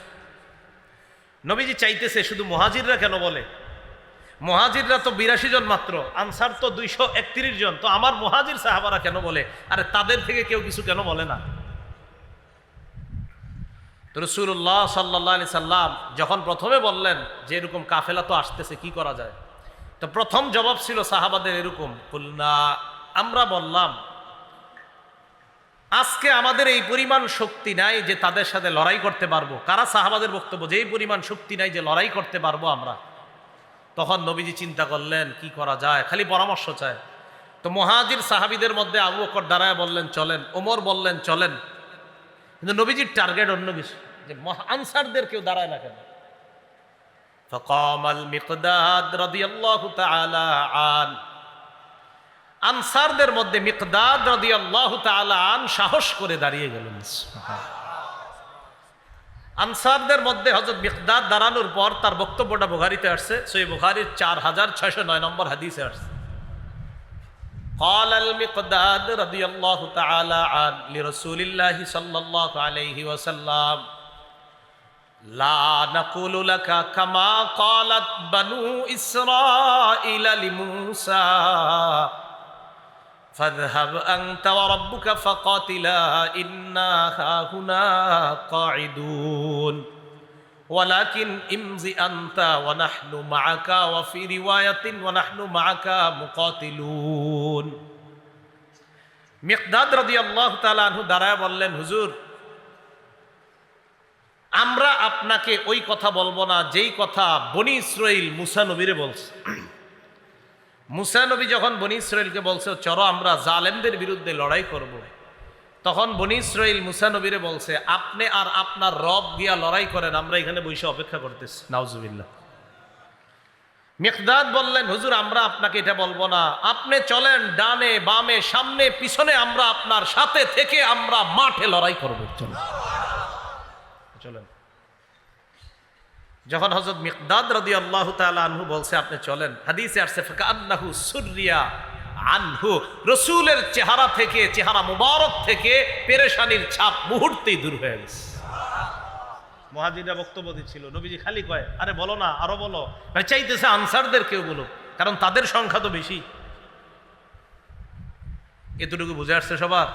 নবীজি চাইতেছে শুধু মুহাজিররা কেন বলে, মুহাজিররা তো ৮২ জন মাত্র, আনসার তো ২৩১ জন, তো আমার মুহাজির সাহাবারা কেন বলে? আরে তাদের থেকে কেউ কিছু কেন বলে না? তো রাসূলুল্লাহ সাল্লাল্লাহু আলাইহি সাল্লাম যখন প্রথমে বললেন যে এরকম কাফেলা তো আসতেছে, কি করা যায়, তো প্রথম জবাব ছিল সাহাবাদের এরকম, কুলনা, আমরা বললাম আজকে আমাদের এই পরিমাণ শক্তি নাই যে তাদের সাথে লড়াই করতে পারবো। কারা? সাহাবাদের বক্তব্য যে এই পরিমাণ শক্তি নাই যে লড়াই করতে পারবো আমরা। তখন নবীজি চিন্তা করলেন কি করা যায়, খালি পরামর্শ চায়। তো মুহাজির সাহাবীদের মধ্যে আবু বকর দাঁড়ায় বললেন চলেন, ওমর বললেন চলেন, কিন্তু নবীজির টার্গেট অন্য কিছু, যে আনসারদের কেউ দাঁড়ায় না কেন। ফাকামাল মিকদাদ রাদিয়াল্লাহু তাআলা আন, আনসারদের মধ্যে মিকদাদ রাদিয়াল্লাহু তাআলা আন সাহস করে দাঁড়িয়ে গেলেন। আনসারদের মধ্যে হযরত মিকদাদ দাঁড়ানোর পর তার বক্তব্যটা বুখারীতে আসছে, সহিহ বুখারীর 4609 নম্বর হাদিসে আসছে। قال المقداد رضي الله تعالى عنه لرسول الله صلى الله عليه وسلم لا نقول لك كما قالت بنو إسرائيل لموسى فاذهب أنت وربك فقاتلا إنا هاهنا قاعدون ولكن امضي أنت ونحن معك وفي رواية ونحن معك مقاتلون। মিকদাদ রাদিয়াল্লাহু তাআলা আনহু দাঁড়ায় বললেন, হুজুর আমরা আপনাকে ওই কথা বলবো না যেই কথা বনি ইসরাইল মুসা নবীরে বলছে। মুসা নবী যখন বনি ইসরাইলকে বলছে চলো আমরা জালেমদের বিরুদ্ধে লড়াই করব, তখন বনি ইসরাইল মুসা নবীরে বলছে আপনি আর আপনার রব দিয়া লড়াই করেন, আমরা এখানে বসে অপেক্ষা করতেছি। নাউজুবিল্লাহ। মিকদাদ বললেন, হুজুর আমরা আপনাকে এটা বলবো না, আপনি চলেন ডানে বামে সামনে পিছনে, আমরা আপনার সাথে থেকে আমরা মাঠে লড়াই করব, চলেন চলেন। যখন হযরত মিকদাদ রাদিয়াল্লাহু তাআলা আনহু বলছে আপনি চলেন, হাদিসে আসছে ফাকান্নাহু সুররিয়া আনহু, রাসূলের চেহারা থেকে, চেহারা মুবারক থেকে পেরেশানির ছাপ মুহূর্তেই দূর হয়ে গেছে। মুহাজিররা বক্তব্য দিচ্ছিল, নবীজি খালি কয় আরে বলো না, আরো বলো, মানে চাইতেছে আনসারদের কেউ বলো, কারণ তাদের সংখ্যা তো বেশি। এতটুকু বুঝে আসছে সবার?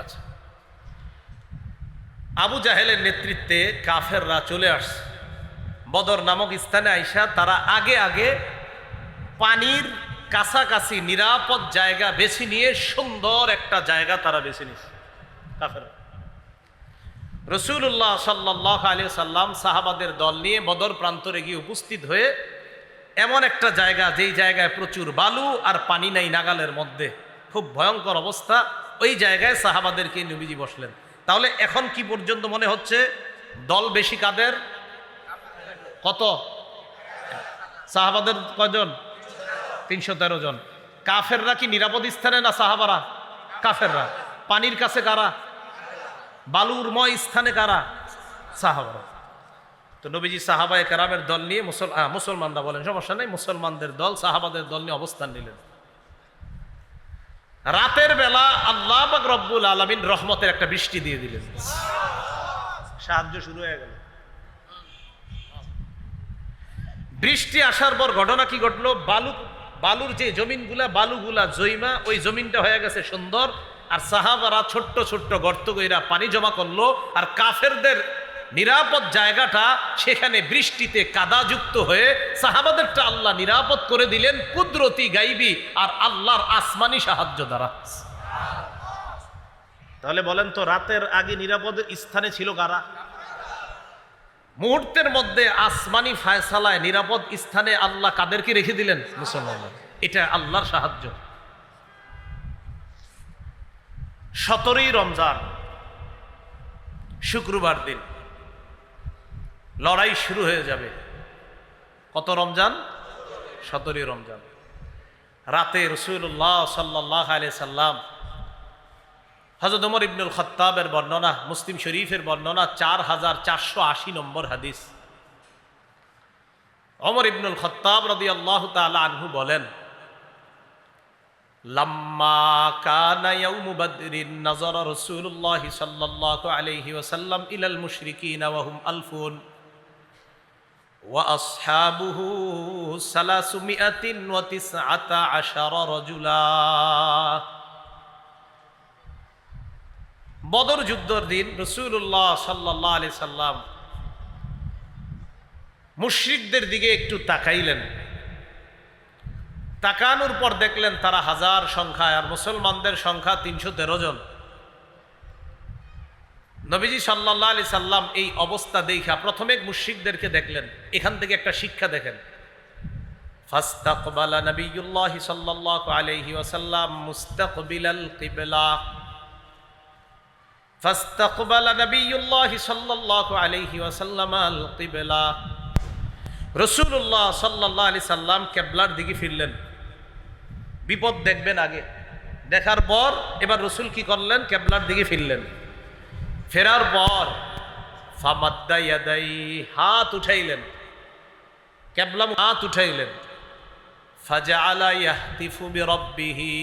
আচ্ছা, আবু জাহেলের নেতৃত্বে কাফেররা চলে আসছে বদর নামক স্থানে। আইসা তারা আগে আগে পানির কাছাকাছি নিরাপদ জায়গা বেছে নিয়ে সুন্দর একটা জায়গা তারা বেছে নিয়েছে কাফেররা। রাসূলুল্লাহ সাল্লাল্লাহু আলাইহি সাল্লাম সাহাবাদের দল নিয়ে বদর প্রান্তরে গিয়ে উপস্থিত হয়ে এমন একটা জায়গা, যেই জায়গায় প্রচুর বালু আর পানি নাই নাগালের মধ্যে, খুব ভয়ঙ্কর অবস্থা, ওই জায়গায় সাহাবাদেরকে নবীজি বসলেন। তাহলে এখন কি পর্যন্ত মনে হচ্ছে দল বেশি কাদের? কত? সাহাবাদের কয়জন? ৩১৩ জন। কাফেররা কি নিরাপদ স্থানে না সাহাবারা? কাফেররা। পানির কাছে কারা? বালুরময় স্থানে কারা? সাহাবারা। তো নবীজি সাহাবায়ে কেরামের দল নিয়ে মুসলমানরা বলেন সমস্যা নেই, মুসলমানদের দল সাহাবাদের দল নিয়ে অবস্থান নিলেন। রাতের বেলা আল্লাহ পাক রব্বুল আলামিন রহমতের একটা বৃষ্টি দিয়ে দিলেন, সাহায্য শুরু হয়ে গেল। বৃষ্টি আসার পর ঘটনা কি ঘটলো? বালুর যে জমিনগুলা, বালুগুলা জৈমা, ওই জমিনটা হয়ে গেছে সুন্দর, আর সাহাবারা ছোট্ট ছোট্ট গর্ত কইরা পানি জমা করলো, আর কাফেরদের নিরাপদ জায়গাটা সেখানে বৃষ্টিতে কাদাযুক্ত হয়ে সাহাবাদেরটা আল্লাহ নিরাপদ করে দিলেন কুদরতি গাইবি আর আল্লাহর আসমানি সাহায্য দ্বারা। তাহলে বলেন তো রাতের আগে নিরাপদ স্থানে ছিল কারা? মুহূর্তের মধ্যে আসমানি ফায়সালায় নিরাপদ স্থানে আল্লাহ কাদেরকে রেখে দিলেন? মুসলমান। এটা আল্লাহর সাহায্য। 17ই রমজান শুক্রবার দিন লড়াই শুরু হয়ে যাবে। কত রমজান? 17ই রমজান। রাতে রাসূলুল্লাহ সাল্লাল্লাহু আলাইহি সাল্লাম, হযরত ওমর ইবনুল খাত্তাবের বর্ণনা, মুসলিম শরীফের বর্ণনা 4480 নম্বর হাদিস। ওমর ইবনুল খাত্তাব রাদিয়াল্লাহু তাআলা আনহু বলেন, লাম্মা কানা ইয়াউমু বাদরিন নাযারা রাসূলুল্লাহ সাল্লাল্লাহু আলাইহি ওয়াসাল্লাম ইলাল মুশরিকিনা ওয়া হুম আলফুন ওয়া আসহাবুহু 319 রাজুলা। বদর যুদ্ধের দিন রাসূলুল্লাহ সাল্লাল্লাহু আলাইহি সাল্লাম মুশরিকদের দিকে একটু তাকাইলেন। তাকানোর পর দেখলেন তারা হাজার সংখ্যায়, আর মুসলমানদের সংখ্যা 313 জন। নবীজি সাল্লাল্লাহু আলাইহি সাল্লাম এই অবস্থা দেখা প্রথমে মুশরিকদেরকে দেখলেন। এখান থেকে একটা শিক্ষা দেখেন। ফাস্তাকবালা নবিয়ুল্লাহ সাল্লাল্লাহু আলাইহি ওয়াসাল্লাম মুস্তাকবিলাল কিবলা। ফাস্তাকবালা নবিয়ুল্লাহ সাল্লাল্লাহু আলাইহি ওয়াসাল্লাম আল কিবলা। রাসূলুল্লাহ সাল্লাল্লাহু আলাইহি সাল্লাম কিবলার দিকে ফিরলেন। বিপদ দেখবেন আগে, দেখার পর এবার রাসূল কি করলেন? কিবলার দিকে ফিরলেন। ফেরার পর ফামাদ্দা ইয়াদাই, হাত উঠাইলেন, কিবলা হাত উঠাইলেন। ফাজআলা ইয়াহতিফু বিরাব্বিহি,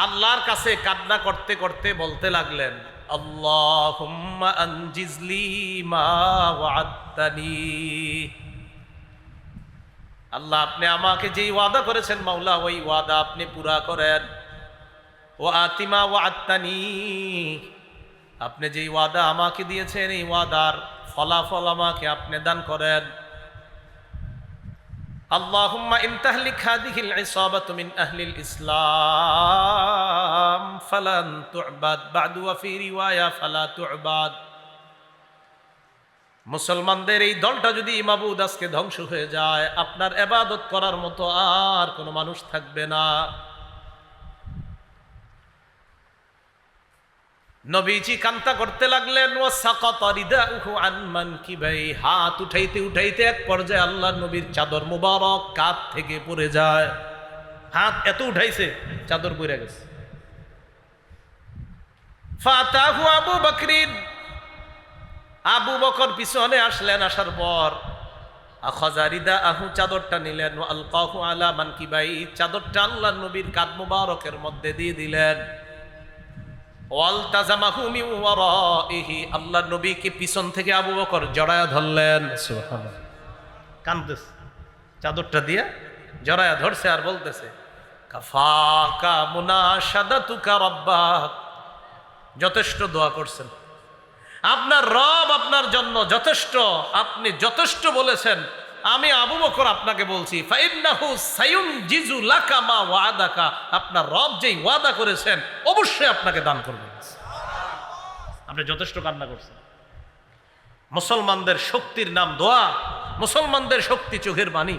আল্লাহর কাছে কান্না করতে করতে বলতে লাগলেন, আল্লাহুম্মা আনজিজলি মা ওয়া'আদতানি। আল্লাহ, আপনি আমাকে যেই ওয়াদা করেছেন মাওলা, ওই ওয়াদা আপনি পুরা করেন। ওয়া আতিমা ওয়া'আদতানি, আপনি যেই ওয়াদা আমাকে দিয়েছেন এই ওয়াদার ফলাফল আমাকে আপনি দান করেন। আল্লাহুম্মা ইন তাহলিক হাদিহিল ইসাবাতু মিন আহলিল ইসলাম ফালান তু'বাদ বা'দু ওয়া ফি রিওয়ায়া ফালা তু'বাদ। মুসলমানদের এই দলটা যদি মাবুদ আজকে ধ্বংস হয়ে যায়, আপনার ইবাদত করার মতো আর কোনো মানুষ থাকবে না। নবীজি কান্তা করতে লাগলেন। ওয়া সাকাতা রিদাউহু আন মানকিবাই, হাত উঠাইতে উঠাইতে এক পর্যায়ে আল্লাহর নবীর চাদর মুবারক কাঁধ থেকে পড়ে যায়। হাত এত উঠাইছে চাদর পড়ে গেছে। ফাতাহু আবু বকরিন, আবু বকর পিছনে আসলেন। আসার পর আখাযা রিদাআহু, চাদরটা নিলেন। ওয়া আলকাহু আলা মানকিবাই, চাদরটা আল্লাহর নবীর কাঁধ মুবারকের মধ্যে দিয়ে দিলেন। ওয়ালতাজামাহু মিন ওয়ারাইহি, আল্লাহর নবীকে পিছন থেকে আবু বকর জড়ায়া ধরলেন। সুবহানাল্লাহ, কাঁদতেছে, চাদরটা দিয়ে জড়ায়া ধরছে আর বলতেছে, কাফাকা মুনাশাদাতুকা রাব্বাক। যথেষ্ট দোয়া করছেন, আপনার রব আপনার জন্য যথেষ্ট, আপনি যথেষ্ট বলেছেন। আমি আবু বকর আপনাকে বলছি, ফাইন্নাহু সায়ুনজিজু লাকা মা ওয়াদাকা, আপনার রব যেই ওয়াদা করেছেন অবশ্যই আপনাকে দান করবেন। আপনি যথেষ্ট কান্না করছেন। মুসলমানদের শক্তির নাম দোয়া, মুসলমানদের শক্তি চোখের পানি।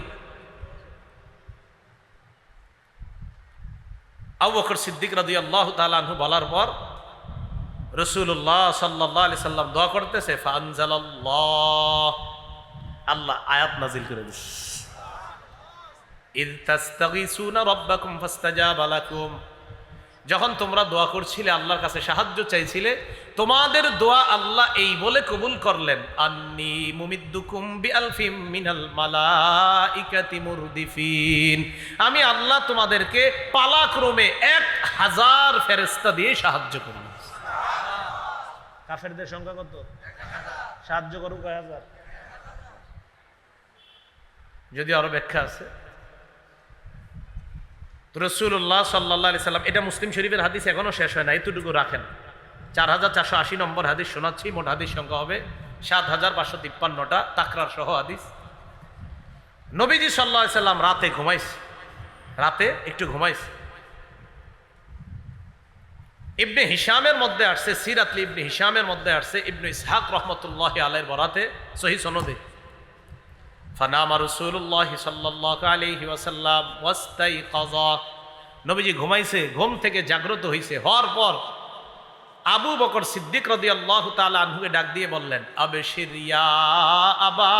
আবু বকর সিদ্দিক রাদিয়াল্লাহু তাআলা আনহু বলার পর রাসূলুল্লাহ সাল্লাল্লাহু আলাইহি সাল্লাম দোয়া করতেছে। ফাআনজালাল্লাহ, আল্লাহ আয়াত নাজিল করে দিয়েছে, ইয তাস্তাগীসুনা রাব্বাকুম ফাস্তাজাবা লাকুম। যখন তোমরা দোয়া করছিলে, আল্লাহর কাছে সাহায্য চাইছিলে, তোমাদের দোয়া আল্লাহ এই বলে কবুল করলেন, আন্নী মুমিদ্দুকুম বিআলফিম মিনাল মালাইকাতি মুরদিফিন। আমি আল্লাহ তোমাদেরকে পালাক্রমে 1000 ফেরেশতা দিয়ে সাহায্য করব। কাফেরদের সংখ্যা কত? সাহায্য করুক 1000। যদি আরো ব্যাখ্যা আছে। রাসূলুল্লাহ সাল্লাল্লাহু আলাইহি সাল্লাম, এটা মুসলিম শরীফের হাদিস, এখনো শেষ হয় না, এতটুকু রাখেন। 4480 নম্বর হাদিস শোনাচ্ছি। মোট হাদিস সংখ্যা হবে 7553টা, তাকরার সহ হাদিস। নবীজি সাল্লাল্লাহু আলাইহি সাল্লাম রাতে ঘুমাইছে, রাতে একটু ঘুমাইছে। ইবনে হিশামের মধ্যে আসছে, সিরাত ইবনে হিশামের মধ্যে আসছে, ইবনে ইসহাক রহমতুল্লাহি আলাইহির বরাতে সহিহ সনদে, ফানামা রাসূলুল্লাহ সাল্লাল্লাহু আলাইহি ওয়াসাল্লাম ওয়াস্তাইকাযা, নবীজি ঘুমাইছে, ঘুম থেকে জাগ্রত হইছে। হওয়ার পর আবু বকর সিদ্দিক রাদিয়াল্লাহু তাআলা আনহুকে ডাক দিয়ে বললেন, আবশির ইয়া আবা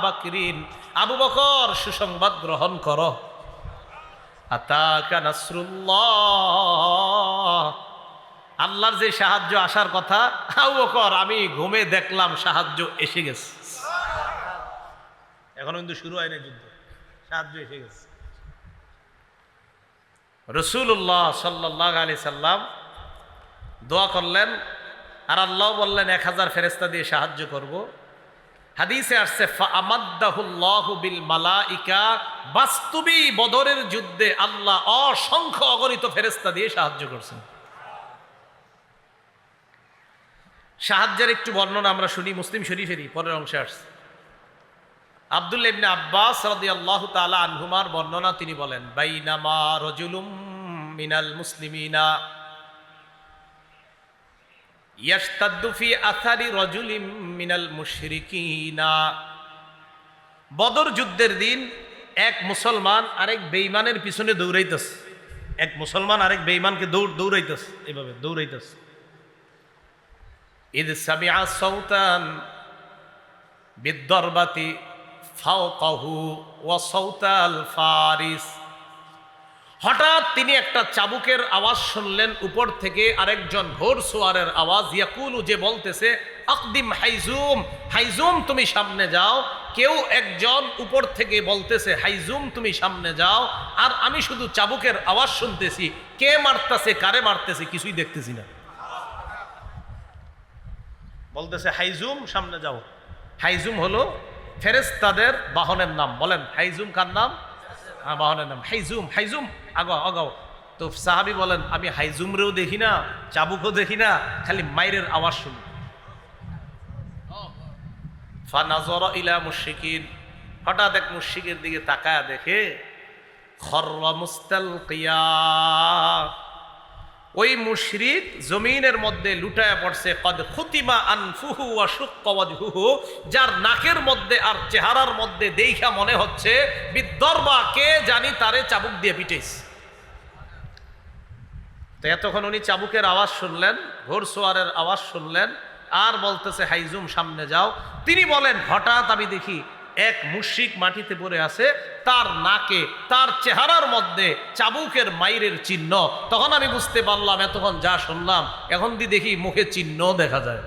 বকরিন, আবু বকর সুসংবাদ গ্রহণ করো, আতাকা নাসরুল্লাহ, আল্লাহর যে সাহায্য আসার কথা, আবু বকর আমি ঘুমে দেখলাম সাহায্য এসে গেছে। এখনো কিন্তু শুরু হয় না যুদ্ধ, সাহায্য এসে গেছে। রাসূলুল্লাহ সাল্লাল্লাহু আলাইহি সাল্লাম দোয়া করলেন, আর আল্লাহ বললেন 1000 ফেরেশতা দিয়ে সাহায্য করব। হাদিসে আসছে ফাআমাদ্দাহুল্লাহু বিল মালাইকা, বাস্তবী বদরের যুদ্ধে আল্লাহ অসংখ্য অগণিত ফেরেশতা দিয়ে সাহায্য করছেন। সাহায্যের একটু বর্ণনা আমরা শুনি মুসলিম শরীফেরই পরের অংশে আসছে। আব্দুল্লাহ ইবনে আব্বাস রাদিয়াল্লাহু তাআলা আনহুমার বর্ণনা, তিনি বলেন বাইনামা রাজুলুম মিনাল মুসলিমিনা ইয়াশতাদ্দু ফি আথারি রাজুলিম মিনাল মুশরিকিনা। বদর যুদ্ধের দিন এক মুসলমান আরেক বেঈমানের পিছনে দৌড়াইতেছে। এক মুসলমান আরেক বেঈমানকে দৌড়াইতেছে, এইভাবে দৌড়াইতেছে। ইদ সামিআ সাউতান বিদ্দরবাতি ফাওকাহু ওয়া সাউতাল ফারিস। হঠাৎ তিনি একটা চাবুকের আওয়াজ শুনলেন উপর থেকে, আরেকজন ঘোড়সওয়ারের আওয়াজ, ইয়াকুলু, যে বলতেছে আকদিম হাইজুম, হাইজুম তুমি সামনে যাও। কেউ একজন উপর থেকে বলতেছে হাইজুম তুমি সামনে যাও, আর আমি শুধু চাবুকের আওয়াজ শুনতেছি, কে মারতেছে কারে মারতেছে কিছুই দেখতেছি না। বলতেছে হাইজুম সামনে যাও। হাইজুম হলো ফেরেশতাদের বাহনের নাম। বলেন হাইজুম কার নাম? বাহনের নাম হাইজুম। হাইজুম আগাও আগাও। তো সাহাবী বলেন আমি হাইজুমরেও দেখি না, চাবুকও দেখি না, খালি মাইরের আওয়াজ শুনি। ফানাযরা ইলা মুশরিকিন, হঠাৎ এক মুশরিকের দিকে তাকায়া দেখে খররা মুস্তালকিয়া, ওই মুশরিক জমিনের মধ্যে লুটায়া পড়ছে। কদ খুতিমা আনফুহু ওয়া শুক্কা ওয়াজহুহু, যার নাকের মধ্যে আর চেহারার মধ্যে দেইখা মনে হচ্ছে বিদ্দরবা, কে জানি তারে চাবুক দিয়ে পিটাইছে। তো এতক্ষণ উনি চাবুকের আওয়াজ শুনলেন, ঘোড়সওয়ারের আওয়াজ শুনলেন, আর বলতেছে হাইজুম সামনে যাও। তিনি বলেন হঠাৎ আমি দেখি এক মুশরিক মাটিতে পড়ে আছে, তার নাকে তার চেহারার মধ্যে চাবুকের মাইরের চিহ্ন। তখন আমি বুঝতে পারলাম এতক্ষণ যা শুনলাম এখন দেখি মুখে চিহ্ন দেখা যায়।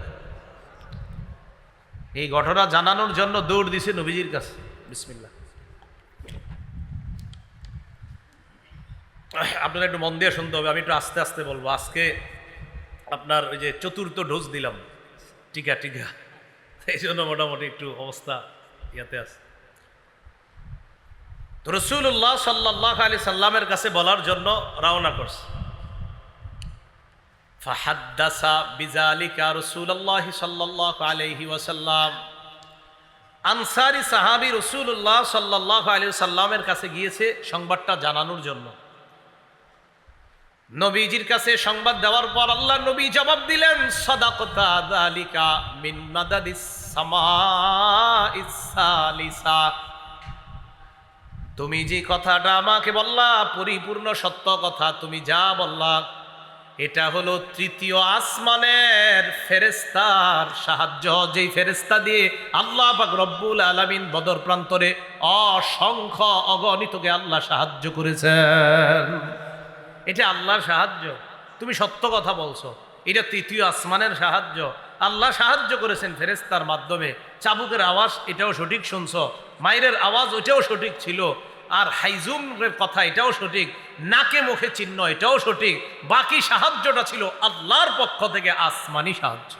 এই ঘটনা জানানোর জন্য দৌড় দিছে নবীজির কাছে। বিসমিল্লাহ। আপনারা একটু মন দিয়ে শুনতে হবে, আমি একটু আস্তে আস্তে বলবো। আজকে আপনার ওই যে 4র্থ ডোজ দিলাম টিকা, এই জন্য মোটামুটি একটু অবস্থা ইয়াতে আছে। তো রাসূলুল্লাহ সাল্লাল্লাহু আলাইহি সাল্লামের কাছে বলার জন্য রওনা করছে। ফাহাদ্দাসা বিযালিকা রাসূলুল্লাহ সাল্লাল্লাহু আলাইহি ওয়াসাল্লাম, আনসারী সাহাবী রাসূলুল্লাহ সাল্লাল্লাহু আলাইহি সাল্লামের কাছে গিয়েছে সংবাদটা জানানোর জন্য। নবীজির কাছে সংবাদ দেওয়ার পর আল্লাহ নবী জবাব দিলেন, সাদাকাতা যালিকা মিন মাদাদিস সামাইস সালিসা, তুমি যে কথাটা আমাকে বললা পরিপূর্ণ সত্য কথা। তুমি যা বললা এটা হলো 3য় আসমানের ফেরেশতার সাহায্য, যেই ফেরেশতা দিয়ে আল্লাহ পাক রব্বুল আলামিন বদর প্রান্তরে অসংখ্য অগণিতকে আল্লাহ সাহায্য করেছেন। এটা আল্লাহর সাহায্য, তুমি সত্য কথা বলছো, এটা 3য় আসমানের সাহায্য। আল্লাহ সাহায্য করেছেন ফেরেশতার মাধ্যমে। চাবুকের আওয়াজ এটাও সঠিক শুনছো, মাইরের আওয়াজ ওইটাও সঠিক ছিল, আর হাইজুমের কথা এটাও সঠিক, নাকে মুখে চিহ্ন এটাও সঠিক। বাকি সাহায্যটা ছিল আল্লাহর পক্ষ থেকে আসমানি সাহায্য।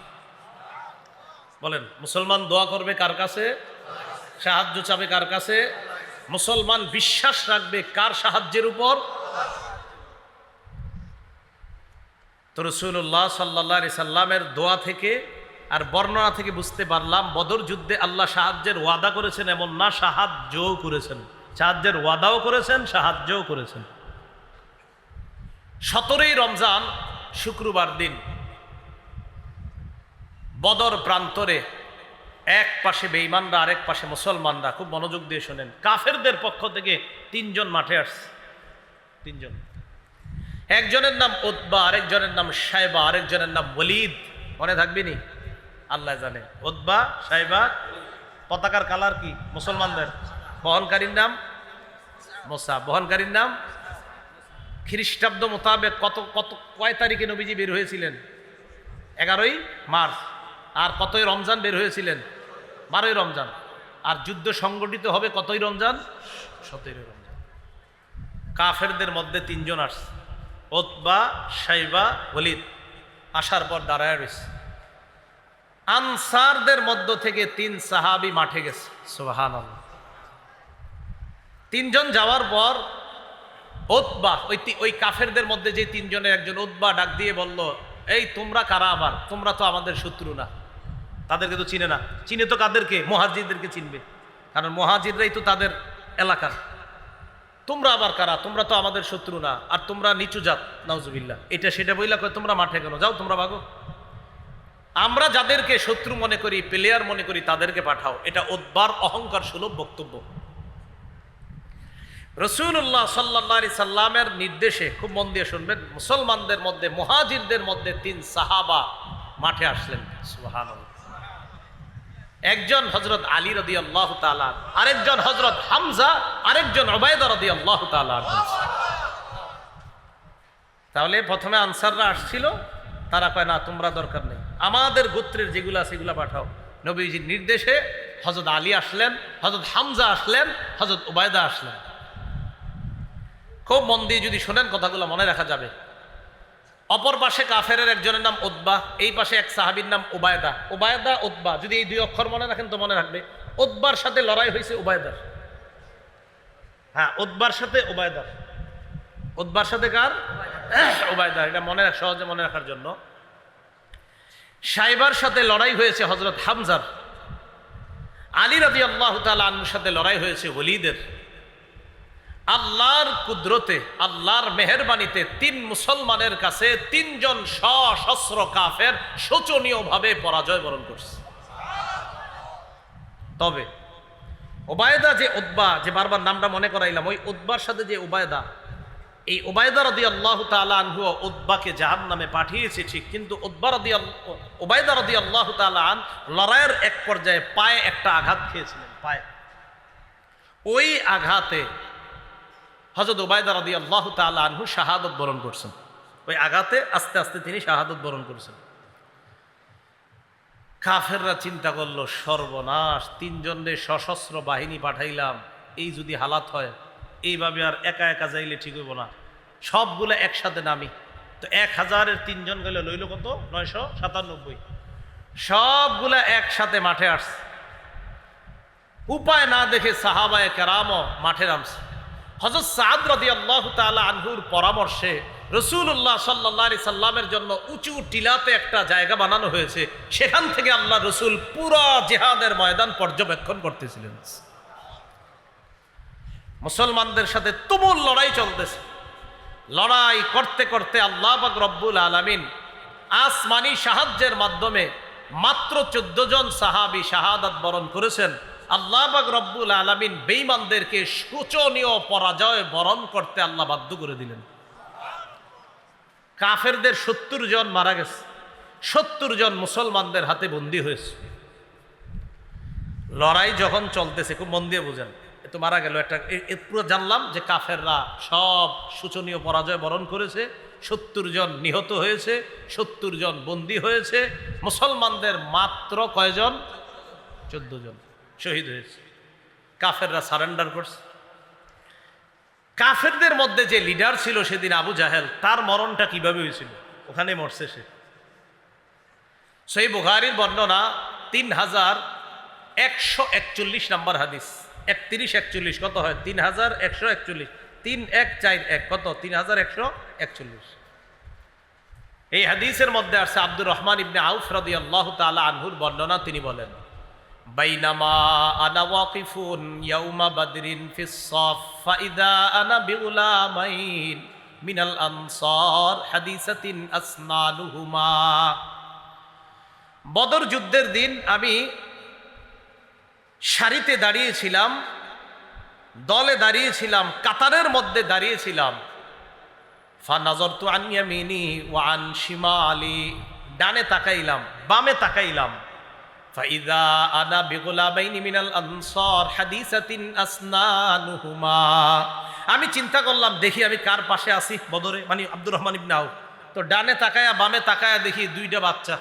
বলেন মুসলমান দোয়া করবে কার কাছে? সাহায্য চাবে কার কাছে? মুসলমান বিশ্বাস রাখবে কার সাহায্যের উপর? তো রাসূলুল্লাহ সাল্লাল্লাহু আলাইহি সাল্লামের দোয়া থেকে আর বর্ণনা থেকে বুঝতে পারলাম বদর যুদ্ধে আল্লাহ সাহায্যের ওয়াদা করেছেন এমন না, সাহায্যও করেছেন। সাহায্যের ওয়াদাও করেছেন, সাহায্যও করেছেন। 17ই রমজান শুক্রবার দিন বদর প্রান্তরে এক পাশে বেঈমানরা, আরেক পাশে মুসলমানরা। খুব মনোযোগ দিয়ে শোনেন। কাফেরদের পক্ষ থেকে 3 জন মাঠে আসছে। 3 জন, একজনের নাম উতবা, আরেকজনের নাম শায়বা, আরেকজনের নাম ওয়ালিদ। মনে থাকবে নি? আল্লাহ জানে। Utba, Shaiba. পতাকার কালার কি? মুসলমানদের। বহনকারীর নাম মুসা, বহনকারীর নাম। খ্রিস্টাব্দ মোতাবেক কয় তারিখে নবীজি বের হয়েছিলেন? 11ই মার্চ। আর কতই রমজান বের হয়েছিলেন? 12ই রমজান। আর যুদ্ধ সংগঠিত হবে কতই রমজান? 17ই রমজান। কাফেরদের মধ্যে তিনজন আসছে, উতবা, শাইবা, ওলীদ। আসার পর দাঁড়ায় রয়েছে। আনসারদের মধ্য থেকে 3 সাহাবী মাঠে গেছে। সুবহানাল্লাহ। তিনজন যাওয়ার পর উতবা, ওই কাফেরদের মধ্যে যে তিনজনের একজন উতবা ডাক দিয়ে বলল, এই তোমরা কারা? আবার তোমরা তো আমাদের শত্রু না। তাদেরকে তো চিনে না। চিনে তো কাদেরকে? মুহাজিরদেরকে চিনবে, কারণ মুহাজিররাই তো তাদের এলাকার। তোমরা আবার কারা? তোমরা তো আমাদের শত্রু না, আর তোমরা নিচু জাত, নাউজুবিল্লাহ। এটা সেটা বইলা কয় তোমরা মাঠে কেন? যাও তোমরা ভাগো। আমরা যাদেরকে শত্রু মনে করি, প্লেয়ার মনে করি, তাদেরকে পাঠাও। এটা উতবার অহংকার সুলভ বক্তব্য। রাসূলুল্লাহ সাল্লাল্লাহু আলাইহি সাল্লামের নির্দেশে, খুব মন দিয়ে শুনবেন, মুসলমানদের মধ্যে, মুহাজিরদের মধ্যে 3 সাহাবা মাঠে আসলেন। সুবহানাল্লাহ। একজন হযরত আলী রাদিয়াল্লাহু তাআলা, আরেকজন হযরত হামজা, আরেকজন উবাইদা রাদিয়াল্লাহু তাআলা। তাহলে প্রথমে আনসাররা আসছিল, তারা কয় না তোমরা দরকার নেই, আমাদের গোত্রের যেগুলো আছে সেগুলো পাঠাও। নবীজির নির্দেশে হযরত আলী আসলেন, হযরত হামজা আসলেন, হযরত উবাইদা আসলেন। খুব মন দিয়ে যদি শোনেন কথাগুলো মনে রাখা যাবে। অপর পাশে কাফেরের একজনের নাম উতবা, এই পাশে এক সাহাবীর নাম উবাইদা। উবাইদা, উতবা, যদি এই 2 অক্ষর মনে রাখেন তো মনে রাখবে। উতবার সাথে লড়াই হয়েছে উবাইদার। হ্যাঁ, উতবার সাথে উবাইদার। উতবার সাথে কার? উবাইদা। এটা মনে রাখ, সহজে মনে রাখার জন্য। শাইবার সাথে লড়াই হয়েছে হযরত হামজার। আলী রাদিয়াল্লাহু তাআলা আনহুর সাথে লড়াই হয়েছে ওলীদের। আল্লাহর কুদরতে, আল্লাহর মেহেরবানিতে 3 মুসলমানের কাছে 3 জন সশস্ত্র কাফের শোচনীয়ভাবে পরাজয় বরণ করছে। তবে উবাইদা যে উতবা, যে বারবার নামটা মনে করাইলাম, ওই উতবার সাথে যে উবাইদা, এই উবাইদা রাদিয়াল্লাহু তাআলা আনহু উতবাকে জাহান্নামে পাঠিয়েছে ঠিক, কিন্তু উবাইদা রাদিয়াল্লাহু তাআলা আন লড়াইয়ের এক পর্যায়ে পায়ে একটা আঘাত খেয়েছিলেন, পায়ে। ওই আঘাতে হযরত উবাইদা রাদিয়াল্লাহু তাআলা আনহু শাহাদাত বরণ করছেন। ওই আঘাতে আস্তে আস্তে তিনি শাহাদাত বরণ করেছেন। কাফেররা চিন্তা করলো, সর্বনাশ, 3 জনের সশস্ত্র বাহিনী পাঠাইলাম, এই যদি হালাত হয়, এইভাবে আর একা একা যাইলে ঠিক হইব না, সবগুলো একসাথে নামি। তো 1000-এর 3 জন গেলে লইল কত? 997। সবগুলা একসাথে মাঠে আসছে। উপায় না দেখে সাহাবায়ে কেরামও মাঠে নামছে। হযরত সাদ রাদিয়াল্লাহু তাআলা আনহুর পরামর্শে রাসূলুল্লাহ সাল্লাল্লাহু আলাইহি সাল্লামের জন্য উঁচু টিলাতে একটা জায়গা বানানো হয়েছে। সেখান থেকে আল্লাহ রাসূল পুরো জিহাদের ময়দান পর্যবেক্ষণ করতেছিলেন। মুসলমানদের সাথে তুমুল লড়াই চলতেছে। লড়াই করতে করতে আল্লাহ পাক রব্বুল আলামিন আসমানি সাহায্যের মাধ্যমে মাত্র 14 জন সাহাবী শাহাদাত বরণ করেছেন। আল্লাহ পাক রব্বুল আলামিন বেঈমানদেরকে শোচনীয় পরাজয় বরণ করতে আল্লাহ বাধ্য করে দিলেন। কাফেরদের 70 জন মারা গেছে, 70 জন মুসলমানদের হাতে বন্দী হয়েছে। লড়াই যখন চলতেছে, খুব মন দিয়ে বুঝেন, এ তো মারা গেল একটা, পুরো জানলাম যে কাফেররা সব শোচনীয় পরাজয় বরণ করেছে, 70 জন নিহত হয়েছে, 70 জন বন্দী হয়েছে। মুসলমানদের মাত্র কয়জন? 14 জন শহীদ হয়েছে। কাফেররা সারেন্ডার করছে। কাফেরদের মধ্যে যে লিডার ছিল সেদিন আবু জাহেল, তার মরণটা কিভাবে হয়েছিল? ওখানে মরছে সে। সহিহ বুখারীর বর্ণনা 3141 নম্বর হাদিস, 3141 কত হয়? 3141, 3141 কত? 3141। এই হাদিসের মধ্যে আছে আব্দুর রহমান ইবনে আউফ রাদিয়াল্লাহু তাআলা আনহুর বর্ণনা। তিনি বলেন, বাইনামা আনা ওয়াকিফুন ইয়াউমা বাদরিন ফিস সাফ ফাইদা আনা বিউলামাইন মিনাল আনসার হাদিসাতিন আসনালুহুমা। বদর যুদ্ধের দিন আমি সারিতে দাঁড়িয়েছিলাম, দলে দাঁড়িয়েছিলাম, কাতারের মধ্যে দাঁড়িয়েছিলাম। ফানাযারতু আন ইয়ামিনি ওয়া আন শিমালি, ডানে তাকাইলাম, বামে তাকাইলাম। ফাইদা আনা বিগুলামাইনি মিনাল আনসার হাদিসাতিন আসনানুহুমা। আমি চিন্তা করলাম, দেখি আমি কার পাশে আছি বদরে, মানে আব্দুর রহমান ইবনে আউফ। তো ডানে তাকায়া বামে তাকায়া দেখি 2টা বাচ্চা,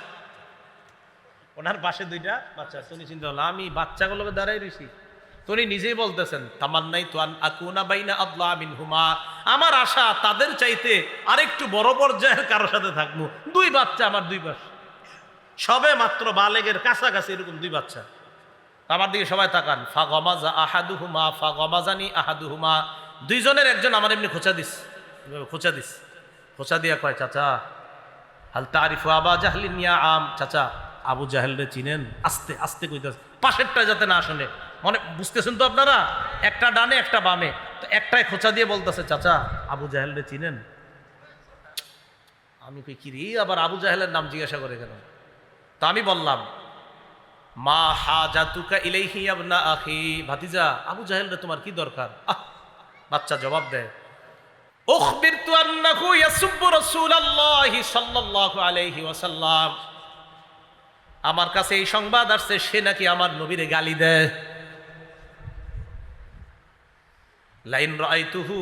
ওনার পাশে 2টা বাচ্চা। তুমি চিন্তা করলাম, আমি বাচ্চাগুলোকে দাঁড়াই রয়েছি, তো উনি নিজেই বলতেছেন তামান্নাইতু আন আকুনা বাইনা আদলা মিনহুমা, আমার আশা তাদের চাইতে আরেকটু বড় পর্যায়ের কারোর সাথে থাকবো। দুই বাচ্চা আমার, দুই পাশে সবে মাত্র বালেগের কাছাকাছি এরকম দুই বাচ্চা। আমার দিকে সবাই তাকান। ফা গমাজা আহাদুহুমা ফা গমাজানি আহাদুহুমা, দুইজনের একজন আমার এমনি খোঁচা দিস, খোঁচা দিস, খোঁচা দিয়া কয় চাচা হাল তারিফু আবা জাহলিন ইয়া আম, চাচা আবু জাহেল রে চিনেন? আস্তে আস্তে কইতাছে, পাশেরটা যাতে না শুনে। মনে বুঝতেছেন তো আপনারা, একটা ডানে একটা বামে, তো একটাই খোঁচা দিয়ে বলতেছে চাচা আবু জাহেল রে চিনেন? আমি কই কি রে, আবার আবু জাহেলের নাম জিজ্ঞাসা করে কেন? তো আমি বললাম মা হাজাতুকা ইলাইহি ইবনা আখি, ভাতিজা আবু জাহেল রে তোমার কি দরকার? বাচ্চা জবাব দেয় উখবিরতু আন্নাহু ইয়াসুব্বু রাসূলুল্লাহি সাল্লাল্লাহু আলাইহি ওয়াসাল্লাম, আমার কাছে এই সংবাদ আসছে সে নাকি আমার নবীরে গালি দেয়। লাইন রাআইতুহু,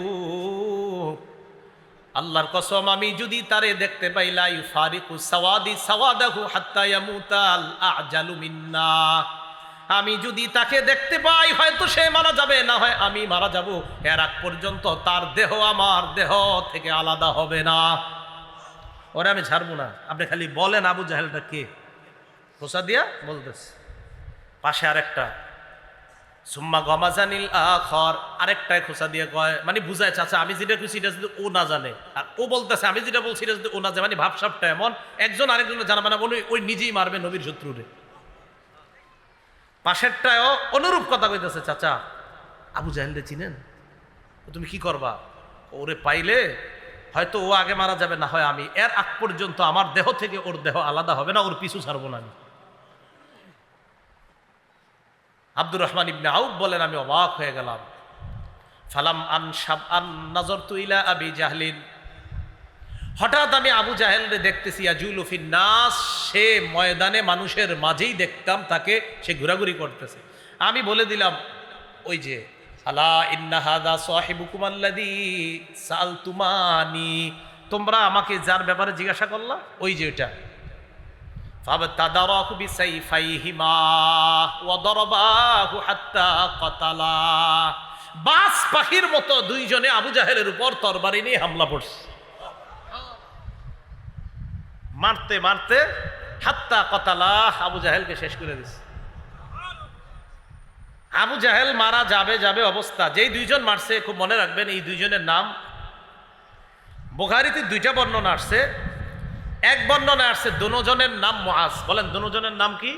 আল্লাহর কসম আমি যদি তারে দেখতে পাই, লা ইউফারিকু সাওয়াদি সাওয়াদাহু হাত্তা ইয়ামুতাল আজালু মিন্না, আমি যদি তাকে দেখতে পাই হয়তো সে মারা যাবে, না হয় আমি মারা যাব, এর আগ পর্যন্ত তার দেহ আমার দেহ থেকে আলাদা হবে না। ওরে আমি ছাড়বো না। আপনি খালি বলেন আবু জাহেলটা কে? খোঁচা দিয়া বলতেছে। পাশে আরেকটা সুম্মা গমাজানিল আখর, আরেকটাই খোঁচা দিয়ে কয়, মানে বুঝায় চাচা আমি যেটা কইছি এটা যদি ও না জানে, আর ও বলতেছে আমি যেটা বলছি এটা যদি ও না জানে, মানে ভাবসাবটা এমন একজন আরেকজনের জানাবে না, বলে ওই নিজেই মারবে নবীর শত্রুরে। পাশেরটাও অনুরূপ কথা কইতেছে, চাচা আবু জাহেল রে চিনেন? তুমি কি করবা? ওরে পাইলে হয়তো ও আগে মারা যাবে, না হয় আমি, এর আগ পর্যন্ত আমার দেহ থেকে ওর দেহ আলাদা হবে না, ওর পিছু ছাড়বো না আমি। আব্দুর রহমান ইবনে আউফ বলেন আমি অবাক হয়ে গেলাম। ফালাম আন শাব আন নাজরতু ইলা আবি জাহলিন, হঠাৎ আমি আবু জাহেলরে দেখতেছি ইয়াজুলু ফিন নাস, সে ময়দানে মানুষের মাঝেই দেখতাম তাকে, সে ঘোরাঘুরি করতেছে। আমি বলে দিলাম ওই যে আলা ইন্না হাদা সাহিবুকুম আল্লাযী সালতুমানি, তোমরা আমাকে যার ব্যাপারে জিজ্ঞাসা করলা ওই যে ওটা। ফাবতাদারাহু বিসাইফাইহিমা ওয়া দারাবাহু হাত্তা কাতালা, বাস পাখির মতো দুইজনে আবু জাহেলের উপর তরবারি নিয়ে হামলা করছে, মারতে মারতে হাত্তা কাতালা, আবু জাহেলকে শেষ করে দিচ্ছে। আবু জাহেল মারা যাবে যাবে অবস্থা, যেই দুইজন মারছে খুব মনে রাখবেন এই দুইজনের নাম। বুখারীতে দুইটা বর্ণনা আসছে, এক বর্ণনা আসছে দুজনের নাম মুআজ। বলেন দুজনের নাম কি?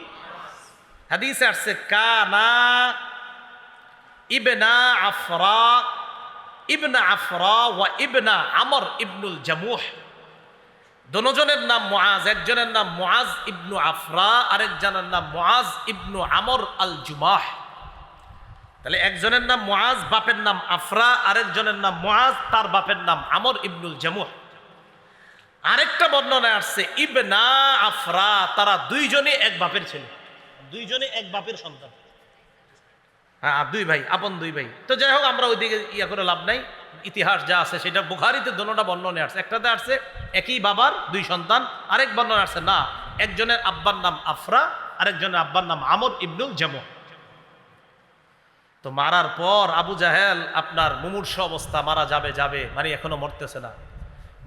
হাদিসে আসছে কানা ইবনা আফরা ওয়া ইবনা আমর ইবনুল জামুহ, দুজনের নাম মুআজ। একজনের নাম মুআজ ইবনু আফরা, আরেকজনের নাম মুআজ ইবনু আমর আল জুমাহ। তাহলে একজনের নাম মুআজ, বাপের নাম আফরা, আরেকজনের নাম মুআজ, তার বাপের নাম আমর ইবনুল জামুহ। আরেকটা বর্ণনায় আসছে ইবনা আফরা, তারা দুইজনে এক বাপের ছেলে, দুইজনে এক বাপের সন্তান। হ্যাঁ, দুই ভাই, আপন দুই ভাই। তো যাই হোক আমরা ওইদিকে ইয়া করে লাভ নাই, ইতিহাস যা আছে সেটা বুখারীতে দোনোটা বর্ণনায় আসছে। একটাতে আসছে একই বাবার দুই সন্তান, আরেক বর্ণনা আসছে না একজনের আব্বার নাম আফরা, আরেকজনের আব্বার নাম আমর ইবনুল জামুহ। তো মারার পর আবু জাহেল আপনার মুমূর্ষ অবস্থা, মারা যাবে যাবে মানে এখনো মরতেছে না।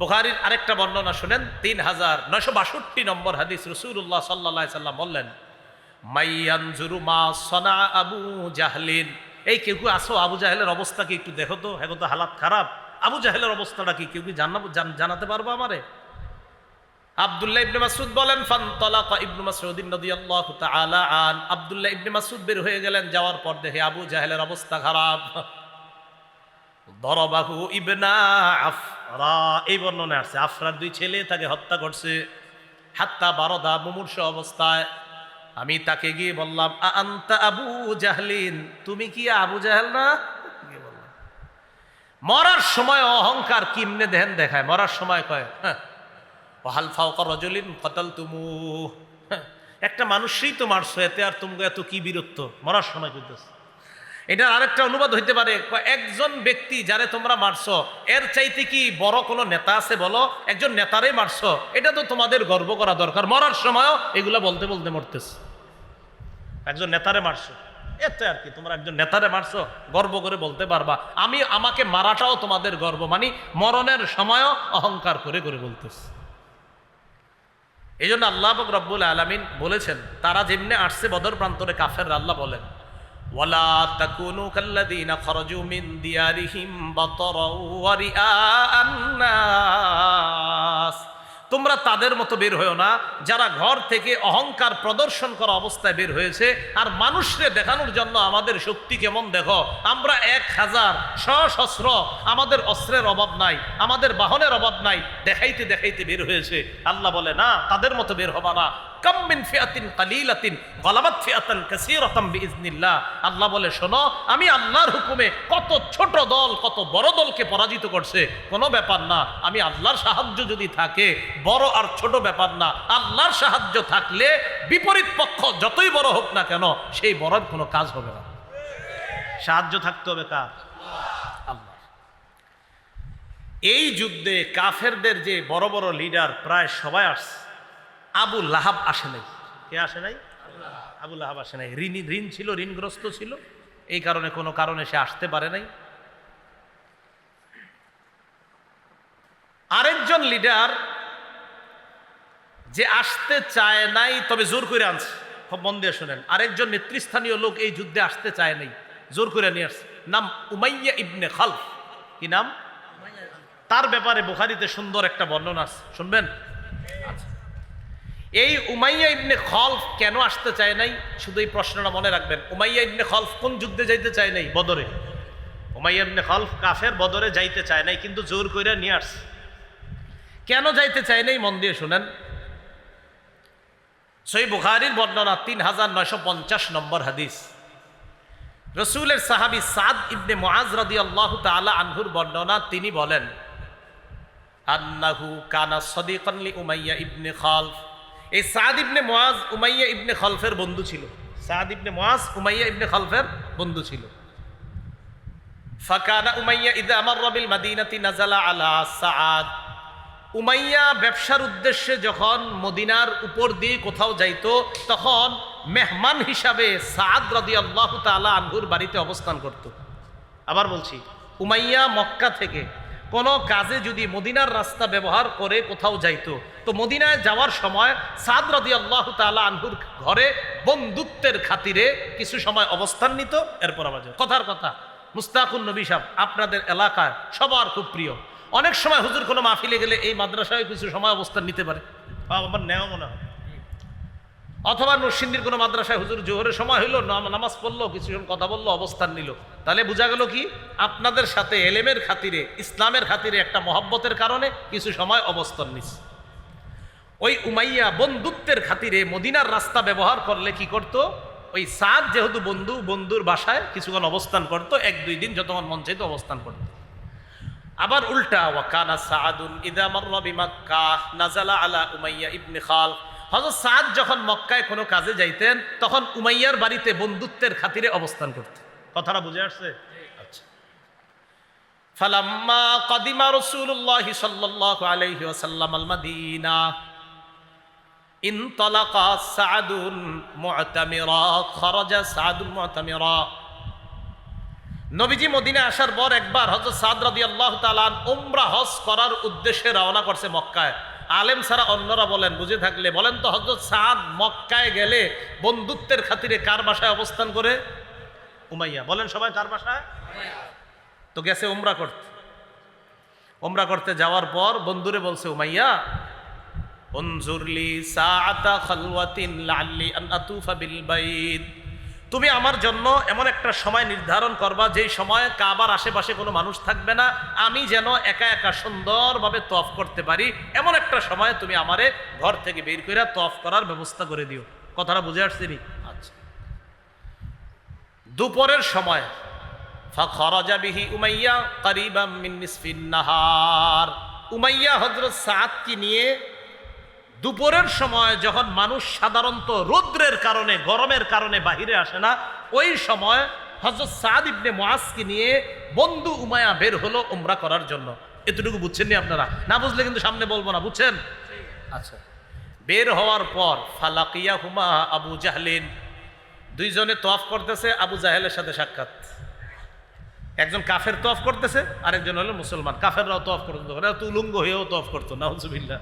বুখারীর আরেকটা বর্ণনা শুনেন, 3962 নম্বর হাদিস। রাসূলুল্লাহ সাল্লাল্লাহু আলাইহি সাল্লাম বললেন মাইয়ানজুরু মা সানা আবু জাহলিন, এই কেউ কেউ আসো আবু জাহেলের অবস্থা কি একটু দেখো তো, এখন তো হালাত খারাপ, আবু জাহেলের অবস্থাটা কি কেউ কি জানাতে পারবো আমারে? আব্দুল্লাহ ইবনে মাসউদ বলেন ফানতালাকা ইবনু মাসউদ রাদিয়াল্লাহু তাআলা আন, আব্দুল্লাহ ইবনে মাসউদ বের হয়ে গেলেন, যাওয়ার পর দেখে আবু জাহেলের অবস্থা খারাপ। দরবাহু ইবনা আফরা, এই বর্ণনায় আসছে আফরার দুই ছেলে তাকে হত্যা করছে। হাত্তা বারদা, মুমূর্ষ অবস্থায়। আমি তাকে গিয়ে বললাম আনতা আবু জাহলিন, তুমি কি আবু জাহেল না? মরার সময় অহংকার কিমনে দেহেন দেখায়, মরার সময় কয় ওয়াহাল ফাওকা রাজুলিন কাতালতুমু, একটা মানুষই তো মারছো, এতে আর তুমি এত কি বীরত্ব, মরার সময় কইতেছে। এটার আরেকটা অনুবাদ হইতে পারে একজন ব্যক্তি যারে তোমরা মারছো এর চাইতে কি বড় কোনো নেতা আছে বলো, একজন নেতারে মারছো, এটা তো তোমাদের গর্ব করা দরকার, মরার সময়ও এগুলা বলতে বলতে মরতেছে, একজন নেতারে মারছো। এতে আর কি, তোমরা একজন নেতারে মারছো, গর্ব করে বলতে পারবা। আমাকে মারাটাও তোমাদের গর্ব, মানে মরণের সময়ও অহংকার করে করে বলতেছে। এই জন্য আল্লাহ পাক রব্বুল আলামিন বলেছেন, তারা যেমনে আসছে বদর প্রান্তরে কাফেররা, আল্লাহ বলেন ওয়ালা তাকুনু কাল্লাযীনা খারাজু মিন দিয়ারিহিম বাতারাও ওয়া রিআআন নাস, তোমরা তাদের মতো বের হয়েও না যারা ঘর থেকে অহংকার প্রদর্শন করা অবস্থায় বের হয়েছে, আর মানুষকে দেখানোর জন্য আমাদের শক্তি কেমন দেখো, আমরা 1000 সশস্ত্র, আমাদের অস্ত্রের অভাব নাই, আমাদের বাহনের অভাব নাই, দেখাইতে দেখাইতে বের হয়েছে। আল্লাহ বলে না, তাদের মতো বের হবা না। কাম মিন ফিআতিন কালিলাতিন গালাবাত ফিআতান কাসীরাতাম বিইজনিল্লাহ। আল্লাহ বলে শোনো, আমি আল্লাহর হুকুমে কত ছোট দল কত বড় দলকে পরাজিত করছে, কোনো ব্যাপার না। আমি আল্লাহর সাহায্য যদি থাকে, বড় আর ছোট ব্যাপার না, আল্লাহর সাহায্য থাকলে বিপরীত পক্ষ যতই বড় হোক না কেন, সেই বড়র কোনো কাজ হবে না। সাহায্য থাকতে হবে কার? আল্লাহ। এই যুদ্ধে কাফেরদের যে বড় বড় লিডার প্রায় সবাই আসছে, আবু লাহাব আসে নাই। কে আসে নাই? আবু লাহাব আসে নাই। ঋণ ছিল, ঋণগ্রস্ত ছিল, এই কারণে কোনো কারণে সে আসতে পারে নাই। আরেকজন লিডার যে আসতে চায় নাই, তবে জোর করে আনছে। খুব মন দিয়ে শোনেন, আরেকজন নেতৃস্থানীয় লোক এই যুদ্ধে আসতে চায় নাই, জোর করে নিয়ে আসছে। নাম উমাইয়া ইবনে খালফ। কি নাম? তার ব্যাপারে বুখারীতে সুন্দর একটা বর্ণনা আছে, শুনবেন? আচ্ছা, এই উমাইয়া ইবনে খালফ কেন আসতে চায় নাই, শুধু এই প্রশ্নটা মনে রাখবেন। উমাইয়া ইবনে খালফ কোন যুদ্ধে যাইতে চায় নাই? বদরে। উমাইয়া ইবনে খালফ কাফের, বদরে যাইতে চায় নাই, কিন্তু জোর কইরা নিয়ে আসছে। কেন যাইতে চায় নাই মন দিয়ে শুনেন। সহিহ বুখারীর বর্ণনা 3950 নম্বর হাদিস। রাসূলের সাহাবী সাদ ইবনে মুআজ রাদিয়াল্লাহু তাআলা আনহুর বর্ণনা, তিনি বলেন আন্নাহু কানা সাদিকান লি উমাইয়া ইবনে খালফ। এই সাদ ইবনে মুআজ উমাইয়া ইবনে খালফের বন্ধু ছিল। সাদ ইবনে মুআজ উমাইয়া ইবনে খালফের বন্ধু ছিল। ফাকানা উমাইয়া ইযা মাররা বিল মাদিনাতি নাযালা আলা সাদ। উমাইয়া ব্যবসার উদ্দেশ্যে যখন মদিনার উপর দিয়ে কোথাও যাইতো, তখন মেহমান হিসাবে সাদ রাদিয়াল্লাহু তাআলা আনহুর বাড়িতে অবস্থান করত। আবার বলছি, উমাইয়া মক্কা থেকে কোনো কাজে যদি মদিনার রাস্তা ব্যবহার করে কোথাও যাইতো, তো মদিনায় যাওয়ার সময় সাদ রাদিয়াল্লাহু তাআলা আনহুর ঘরে বন্ধুত্বের খাতিরে কিছু সময় অবস্থান নিত, এরপর আবার যেত। কথার কথা, মুস্তাকুন নবী সাহেব আপনাদের এলাকায় সবার খুব প্রিয়। অনেক সময় হুজুর কোনো মাহফিলে গেলে এই মাদ্রাসায় কিছু সময় অবস্থান নিতে পারে, আমার নেওয়া মনে হয়। অথবা নরসিংদীর কোনো মাদ্রাসায় হুজুর জোহরের সময় হইলো, নামাজ পড়লো, কিছু কথা বললো, অবস্থান নিল। তাহলে বোঝা গেল কি, আপনাদের সাথে এলেমের খাতিরে, ইসলামের খাতিরে, একটা মহব্বতের কারণে কিছু সময় অবস্থান নিচ্ছে। ওই উমাইয়া বন্ধুত্বের খাতিরে মদিনার রাস্তা ব্যবহার করলে কি করত, ওই সাদ যেহেতু বন্ধুর বাসায় কিছুক্ষণ অবস্থান করত, 1-2 দিন যতক্ষণ মন চাইতো অবস্থান করত। আবার উল্টা, ওয়াকানা সাআদুন ইযা মাররা বিমাক্কাহ নাযালা আলা উমাইয়া ইবনে খালফ। হযরত সাদ যখন মক্কায় কোনো কাজে যাইতেন, তখন উমাইয়ার বাড়িতে বন্ধুত্বের খাতিরে অবস্থান করতেন। কথাটা বুঝে আসছে? আচ্ছা। ফালাম্মা কাদিমা রাসূলুল্লাহ সাল্লাল্লাহু আলাইহি ওয়াসাল্লাম আল মাদিনা ইনতালাকা সাআদুন মু'তামিরা, খারাজা সাআদুন মু'তামিরা। নবীজি মদিনা আসার পর একবার হযরত সাদ রাদিয়াল্লাহু তাআলা উমরা হজ করার উদ্দেশ্যে রওনা করছে মক্কায়। আলেম ছাড়া অন্যরা বলেন, বুঝে থাকলে বলেন তো, হযরত সাদ মক্কায় গেলে বন্ধুত্বের খাতিরে কার বাসায় অবস্থান করে? উমাইয়া। বলেন সবাই, কার বাসায়? তো গেছে উমরা করতে। উমরা করতে যাওয়ার পর বন্ধুরে বলছে, উমাইয়া উনজুরলি সাআতা খালওয়াতিন লাআল্লি আন আতুফা বিল বাইত। তুমি আমার জন্য এমন একটা সময় নির্ধারণ করবা, যেই সময় কাবার আশেপাশে কোনো মানুষ থাকবে না, আমি যেন একা একা সুন্দরভাবে তওয়াফ করতে পারি, এমন একটা সময় তুমি আমারে ঘর থেকে বের করে তওয়াফ করার ব্যবস্থা করে দিও। কথাটা বুঝে আসছি? আচ্ছা। দুপুরের সময় ফাখরাজা বিহি উমাইয়া করিবাম মিন নিসফিন নাহার। উমাইয়া হযরত সাদকে নিয়ে দুপুরের সময়, যখন মানুষ সাধারণত রৌদ্রের কারণে, গরমের কারণে বাহিরে আসে না, ওই সময় হযরত সাদ ইবনে মুআজকে নিয়ে বন্ধু উমাইয়া বের হলো উমরা করার জন্য। এতটুকু বুঝছেন নি আপনারা? না বুঝলে কিন্তু সামনে বলবো না, বুঝছেন? আচ্ছা। বের হওয়ার পর ফালাকিয়াহুমা আবু জাহলিন, দুইজনে তওয়াফ করতেছে, আবু জাহেলের সাথে সাক্ষাৎ। একজন কাফের তওয়াফ করতেছে, আরেকজন হলো মুসলমান। কাফেররাও তওয়াফ করতো, ওরা তো উলঙ্গ হয়েও তওয়াফ করতো, নাউজুবিল্লাহ।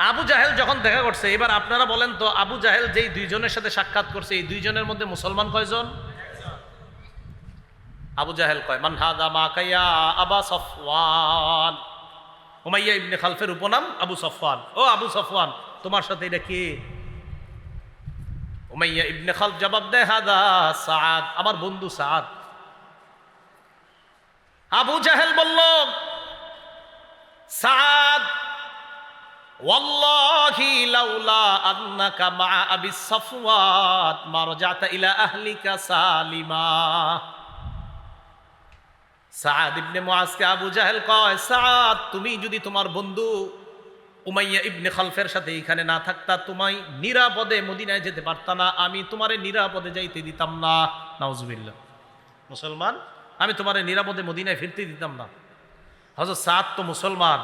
আবু জাহেল যখন দেখা করছে, এবার আপনারা বলেন তো, আবু জাহেল যেই দুইজনের সাথে সাক্ষাৎ করছে, এই দুইজনের মধ্যে মুসলমান কয়জন? আবু জাহেল কয়, মান হাদা মা কাইয়া আবা সফওয়ান। উমাইয়া ইবনে খালফের উপনাম আবু সফওয়ান। ও আবু সফওয়ান, তোমার সাথে এটা কে? উমাইয়া ইবনে খালফ জবাব দেয়, হাদা সাআদ, আমার বন্ধু সাআদ। আবু জাহেল বলল, সাআদ, ওয়াল্লাহি লাউলা আন্নাকা মা আবি সফওয়ান মা রাজাতা ইলা আহলিকা সালিমা। সাআদ ইবনে মুআজকে আবু জাহেল কয়, সাআদ, তুমি যদি তোমার বন্ধু উমাইয়া ইবনে খালফের সাথে এখানে না থাকতা, তোমায় নিরাপদে মদিনায় যেতে পারতা না, আমি তোমারে নিরাপদে যাইতে দিতাম না। নাউজুবিল্লাহ। মুসলমান, আমি তোমারে নিরাপদে মদিনায় ফিরতে দিতাম না। হযরত সাআদ তো মুসলমান,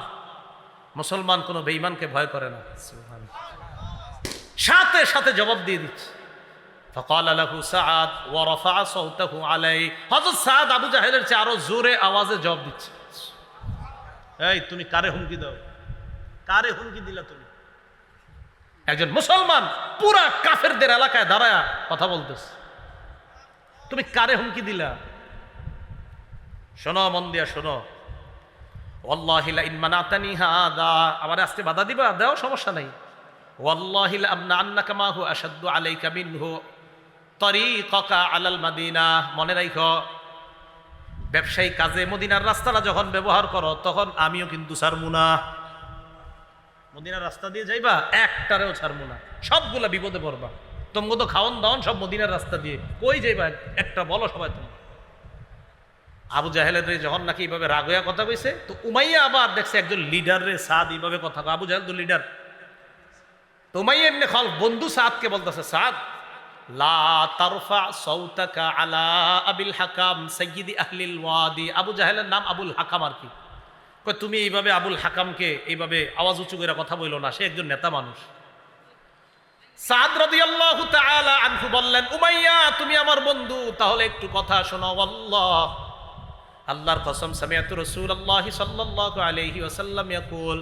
মুসলমান কোনো বেঈমানকে ভয় করে না। সাথে সাথে জবাব দিয়ে দিচ্ছে। فقال له سعد ورفع صوته عليه। হযরত সাদ আবু জাহেলের চেয়ে আরো জোরে আওয়াজে জবাব দিচ্ছে, এই তুমি কারে হুমকি দাও? কারে হুমকি দিলা তুমি? একজন মুসলমান পুরা কাফেরদের এলাকায় দাঁড়ায় কথা বলতেছে, তুমি কারে হুমকি দিলা? শোনো, মন দিয়া শোনো। ওয়াল্লাহি লা ইন মানাতানি হাদা, আমারে আজকে বাধা দিবা, দাও, সমস্যা নাই। ওয়াল্লাহি লা আমনা আন্নাকা মা হু আশাদ্দু আলাইকা মিনহু তরিকাকা আলাল মাদিনা। মনে রাখো, ব্যবসায়ী কাজে মদিনার রাস্তাটা যখন ব্যবহার করো, তখন আমিও কিন্তু ছাড়মু না। মদিনার রাস্তা দিয়ে যাইবা, একটারেও ছাড়মু না, সবগুলা বিপদে পড়বা। তোমগো তো খাওন দাওন সব মদিনার রাস্তা দিয়ে, কই যাইবা একটা বলো সবাই তোমরা। আবু জাহেলের যখন নাকি এইভাবে রাগ হইয়া কথা কইছে, তো উমাইয়া আবার দেখছে একজন লিডার রে সাদ এইভাবে কথা কয়। আবু জাহেল তো লিডার। তো উমাইয়া ইবনে খালফ বন্ধু সাদকে বলতেছে, সাদ, লা তারফা সাউতাকা আলা আবিল হাকাম সাইয়্যিদি আহলিল ওয়াদি। আবু জাহেলের নাম আবুল হাকাম আর কি। কয় তুমি এইভাবে আবুল হাকামকে এইভাবে আওয়াজ উঁচু করে কথা বইলো না, সে একজন নেতা মানুষ। সাদ রাদিয়াল্লাহু তাআলা আনহু বললেন, উমাইয়া তুমি আমার বন্ধু, তাহলে একটু কথা শোনো। আল্লাহ, আল্লাহর কসম, সামিআতু রাসূলুল্লাহি সাল্লাল্লাহু আলাইহি ওয়াসাল্লাম ইয়াকুল,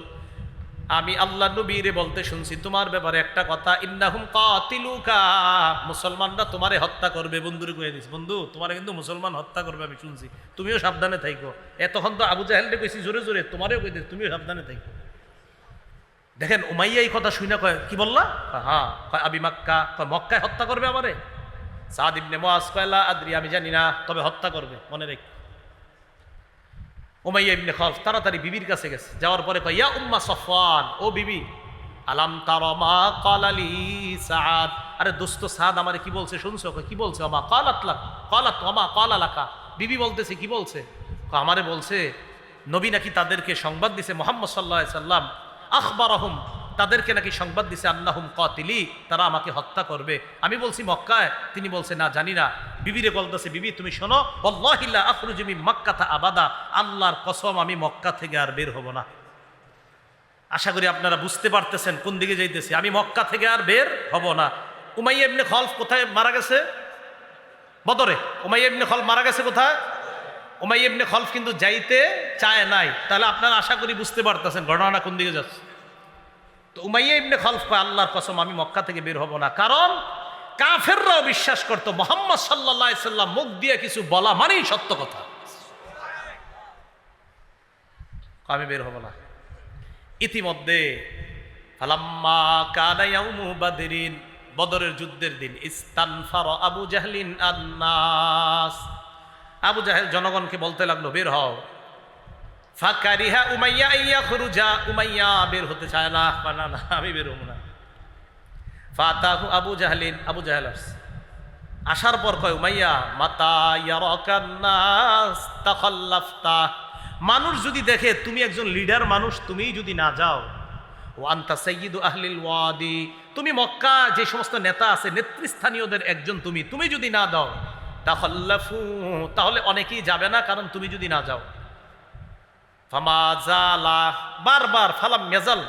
আমি আল্লাহ নবীরে বলতে শুনছি তোমার ব্যাপারে একটা কথা, ইন্নাহুম কাতিলুকা, মুসলমানরা তোমারে হত্যা করবে। বন্ধুরে কয়ে দিস, বন্ধু তোমারে কিন্তু মুসলমান হত্যা করবে, আমি শুনছি, তুমিও সাবধানে থাইকো। এতক্ষণ তো আবু জাহেলকে কইছি জোরে জোরে, তোমারেও কই দিস, তুমিও সাবধানে থাইকো। দেখেন উমাইয়া এই কথা শুনে কয়, কি বললা? হ্যাঁ। কয় আবি মাক্কা, কয় মক্কায় হত্যা করবে আমারে? সাদ ইবনে মুআজ কয়, লা আদরি, আমি জানি না, তবে হত্যা করবে, মনে রেখ। উমাইয়া ইবনে খালফ তাড়াতাড়ি বিবির কাছে গেছে, যাওয়ার পরে কয়, ইয়া উম্মা সফওয়ান, ও বিবি, আলাম তারা মা ক্বালা লি সাদ, আরে দোস্ত সাদ আমারে কি বলছে শুনছো? কয় কি বলছে? আমা ক্বালাত লাক, ক্বালাত ওয়া মা ক্বালা লাকা, বিবি বলতেছে কি বলছে? কয় আমারে বলছে নবী নাকি তাদেরকে সংবাদ দিছে, মুহাম্মদ সাল্লাল্লাহু আলাইহি সাল্লাম আখবারাহুম, তাদেরকে নাকি সংবাদ দিছে, আন্নাহুম কাতিলি, তারা আমাকে হত্যা করবে। আমি বলছি মক্কায়, তিনি বলছে না জানি না। বিবিরে বলতেছে, বিবি তুমি শোনো, ওয়াল্লাহি লা আখরুজু মিন মাক্কাতা আবাদা, আল্লাহর কসম আমি মক্কা থেকে আর বের হব না। আশা করি আপনারা বুঝতে পারতেছেন কোন দিকে যাইতেছি, আমি মক্কা থেকে আর বের হব না। উমাইয়া ইবনে খালফ কোথায় মারা গেছে? বদরে। উমাইয়া ইবনে খালফ মারা গেছে কোথায়? উমাইয়া ইবনে খালফ কিন্তু যাইতে চায় নাই। তাহলে আপনারা আশা করি বুঝতে পারতেছেন ঘটনাটা কোন দিকে যাচ্ছে। তো উমাইয়া ইবনে খালফ কয়, আল্লাহর কসম আমি মক্কা থেকে বের হব না। কারণ কাফেররাও বিশ্বাস করতো মুহাম্মদ সাল্লাল্লাহু আলাইহি সাল্লাম মুখ দিয়ে কিছু বলা মানেই সত্য কথা। আমি বের হব না। ইতিমধ্যে ফালাম্মা কানা ইয়াউমু বাদরিন, বদরের যুদ্ধের দিন, ইস্তানফার আবু জাহলিন আন্নাস, আবু জাহেল জনগণকে বলতে লাগলো বের হও। ফাকারিহা উমাইয়া আইয়া খুরুজা, উমাইয়া বের হতে চায় না, না না আমি বের হব না। ফাতাহু আবু জাহলিন, আবু জাহেল আসার পর কয়, উমাইয়া মাতা ইয়ারাকান নাস তাখাল্লাফতা, মানুষ যদি দেখে তুমি একজন লিডার মানুষ, তুমি যদি না যাও, ওয়া আনতা সাইয়্যিদু আহলিল ওয়াদি, তুমি মক্কা যে সমস্ত নেতা আছে নেতৃস্থানীয়দের একজন, তুমি যদি না দাও, তাখাল্লাফু, তাহলে অনেকেই যাবে না, কারণ তুমি যদি না যাও। ফামা জালা, বারবার, ফালাম ইয়াজাল,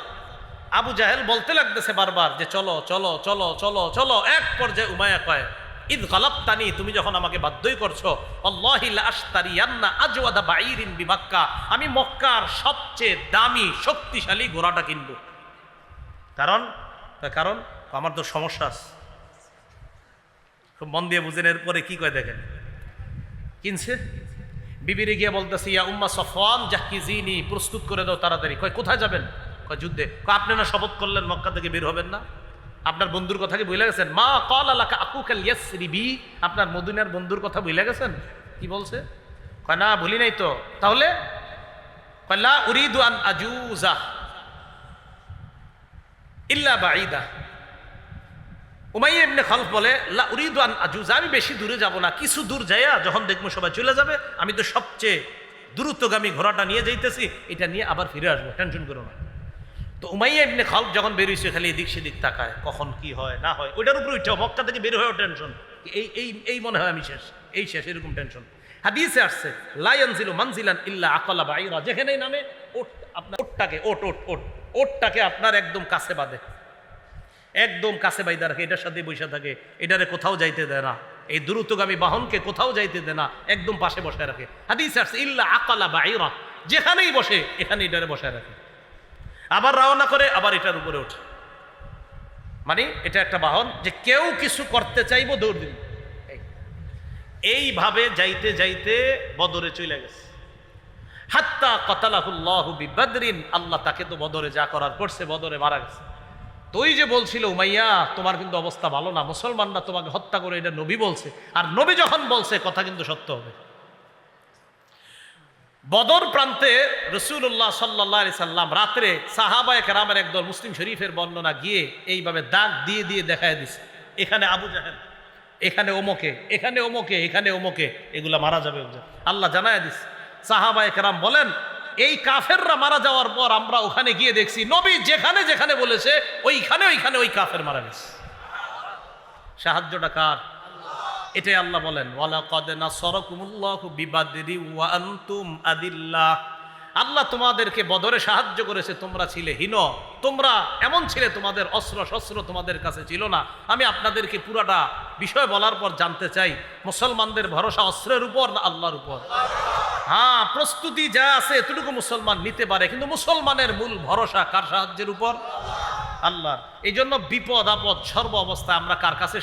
আবু জাহেল বলতে লাগতেছে বারবার যে চলো চলো চলো চলো চলো। এক পর্যায়ে উমাইয়া কয়, ইদ গালাবতানি, তুমি যখন আমাকে বাধ্যই করছো, আল্লাহি লা আশতারিয়ান্না আজওয়াদা বাঈরিন বিমাক্কা, আমি মক্কার সবচেয়ে দামি শক্তিশালী ঘোড়াটা কিনবো। কারণ কারণ আমার তো সমস্যা আছে। খুব মন দিয়ে বুঝেন। এরপরে কি কয় দেখেন, কিনছে। বিবিরে গিয়ে বলতেছে, ইয়া উম্মা সফওয়ান জাহকিজিনি, প্রস্তুত করে দাও তাড়াতাড়ি। কয় কোথায় যাবেন? কয় যুদ্ধে। কয় আপনি না শপথ করলেন মক্কা থেকে বের হবেন না, আপনার বন্ধুর কথা কি ভুলে গেছেন? মা ক্বালা লাকা আকুকাল ইয়াসরিবি, আপনার মদিনার বন্ধুর কথা ভুলে গেছেন? কি বলছে? কয় না ভুলি নাই তো। তাহলে কয় লা উরিদু আন আজুজা ইল্লা বাঈদা। উমাইয়া ইবনে খালফ বলে, লা উরিদু আন আজুজা, আমি বেশি দূরে যাব না, কিছু দূর যাইয়া যখন দেখবো সবাই চলে যাবে, আমি তো সবচেয়ে দ্রুতগামী ঘোড়াটা নিয়ে যাইতেছি, এটা নিয়ে আবার ফিরে আসবো, টেনশন করো না। তো উমাইয়া ইবনে খালফ যখন বেরিয়েছে খালি এদিক সেদিক তাকায়, কখন কি হয় না হয়, ওইটার উপরে উঠে মক্কা থেকে বের হয়েও টেনশন, এই এই এই মনে হয় আমি শেষ, এই শেষ, এরকম টেনশন। হাদিসে আসছে, লা ইয়ানজিলু মানজিলান ইল্লা আকালা বাঈরা, যেখানেই নামে ওট, আপনার ওটটাকে ওটটাকে আপনার একদম কাছে বাঁধে, একদম কাছে বাইদা রাখে, এটার সাথে বসে থাকে, এটারে কোথাও যাইতে দেয় না, এই দ্রুতগামী বাহনকে কোথাও যাইতে দেয় না, একদম পাশে বসে রাখে। হাদিসে আসছে, ইল্লা আকালা বাঈরা, যেখানেই বসে এখানে এটারে বসে রাখে, আবার রওনা করে আবার এটার উপরে ওঠে। মানে এটা একটা বাহন যে কেউ কিছু করতে চাইবো দৌড় দিন। এইভাবে যাইতে যাইতে বদরে চলে গেছে। হাত্তা কাতালাহুল্লাহু বিবদরিন, আল্লাহ তাকে তো বদরে যা করার করছে, বদরে মারা গেছে। তুই যে বলছিল উমাইয়া তোমার কিন্তু অবস্থা ভালো না, মুসলমানরা তোমাকে হত্যা করে, এটা নবী বলছে, আর নবী যখন বলছে কথা কিন্তু সত্য হবে। বদর প্রান্তে রাসূলুল্লাহ সাল্লাল্লাহু আলাইহি সাল্লাম রাত্রে সাহাবায়ে কেরামের একদল, মুসলিম শরীফের বর্ণনা, গিয়ে এইভাবে দাগ দিয়ে দিয়ে দেখায় দিছে, এখানে আবু জাহেল, এখানে ওমকে, এখানে ওমকে, এখানে ওমকে, এগুলা মারা যাবে। আল্লাহ জানায় দিছে। সাহাবায়ে কেরাম বলেন, এই কাফেররা মারা যাওয়ার পর আমরা ওখানে গিয়ে দেখছি নবী যেখানে যেখানে বলেছে ওইখানে ওইখানে ওই কাফের মারা গেছে। সাহায্যটা কার? এটাই আল্লাহ বলেন, ওয়ালাকাদ নাসারাকুমুল্লাহু বিবাদরি ওয়া আনতুম আদিল্লাহ, আল্লাহ তোমাদেরকে বদরে সাহায্য করেছে, তোমরা ছিলে হীন, তোমরা এমন ছিলে, তোমাদের অস্ত্র শস্ত্র তোমাদের কাছে ছিল না। আমি আপনাদেরকে পুরাটা বিষয় বলার পর জানতে চাই, মুসলমানদের ভরসা অস্ত্রের উপর না আল্লাহর উপর? হ্যাঁ, প্রস্তুতি যা আছে এতটুকু মুসলমান নিতে পারে, কিন্তু মুসলমানের মূল ভরসা কার সাহায্যের উপর? আল্লাহর। এই জন্য বিপদ আপদ সর্ব অবস্থায় আমরা কার কাছে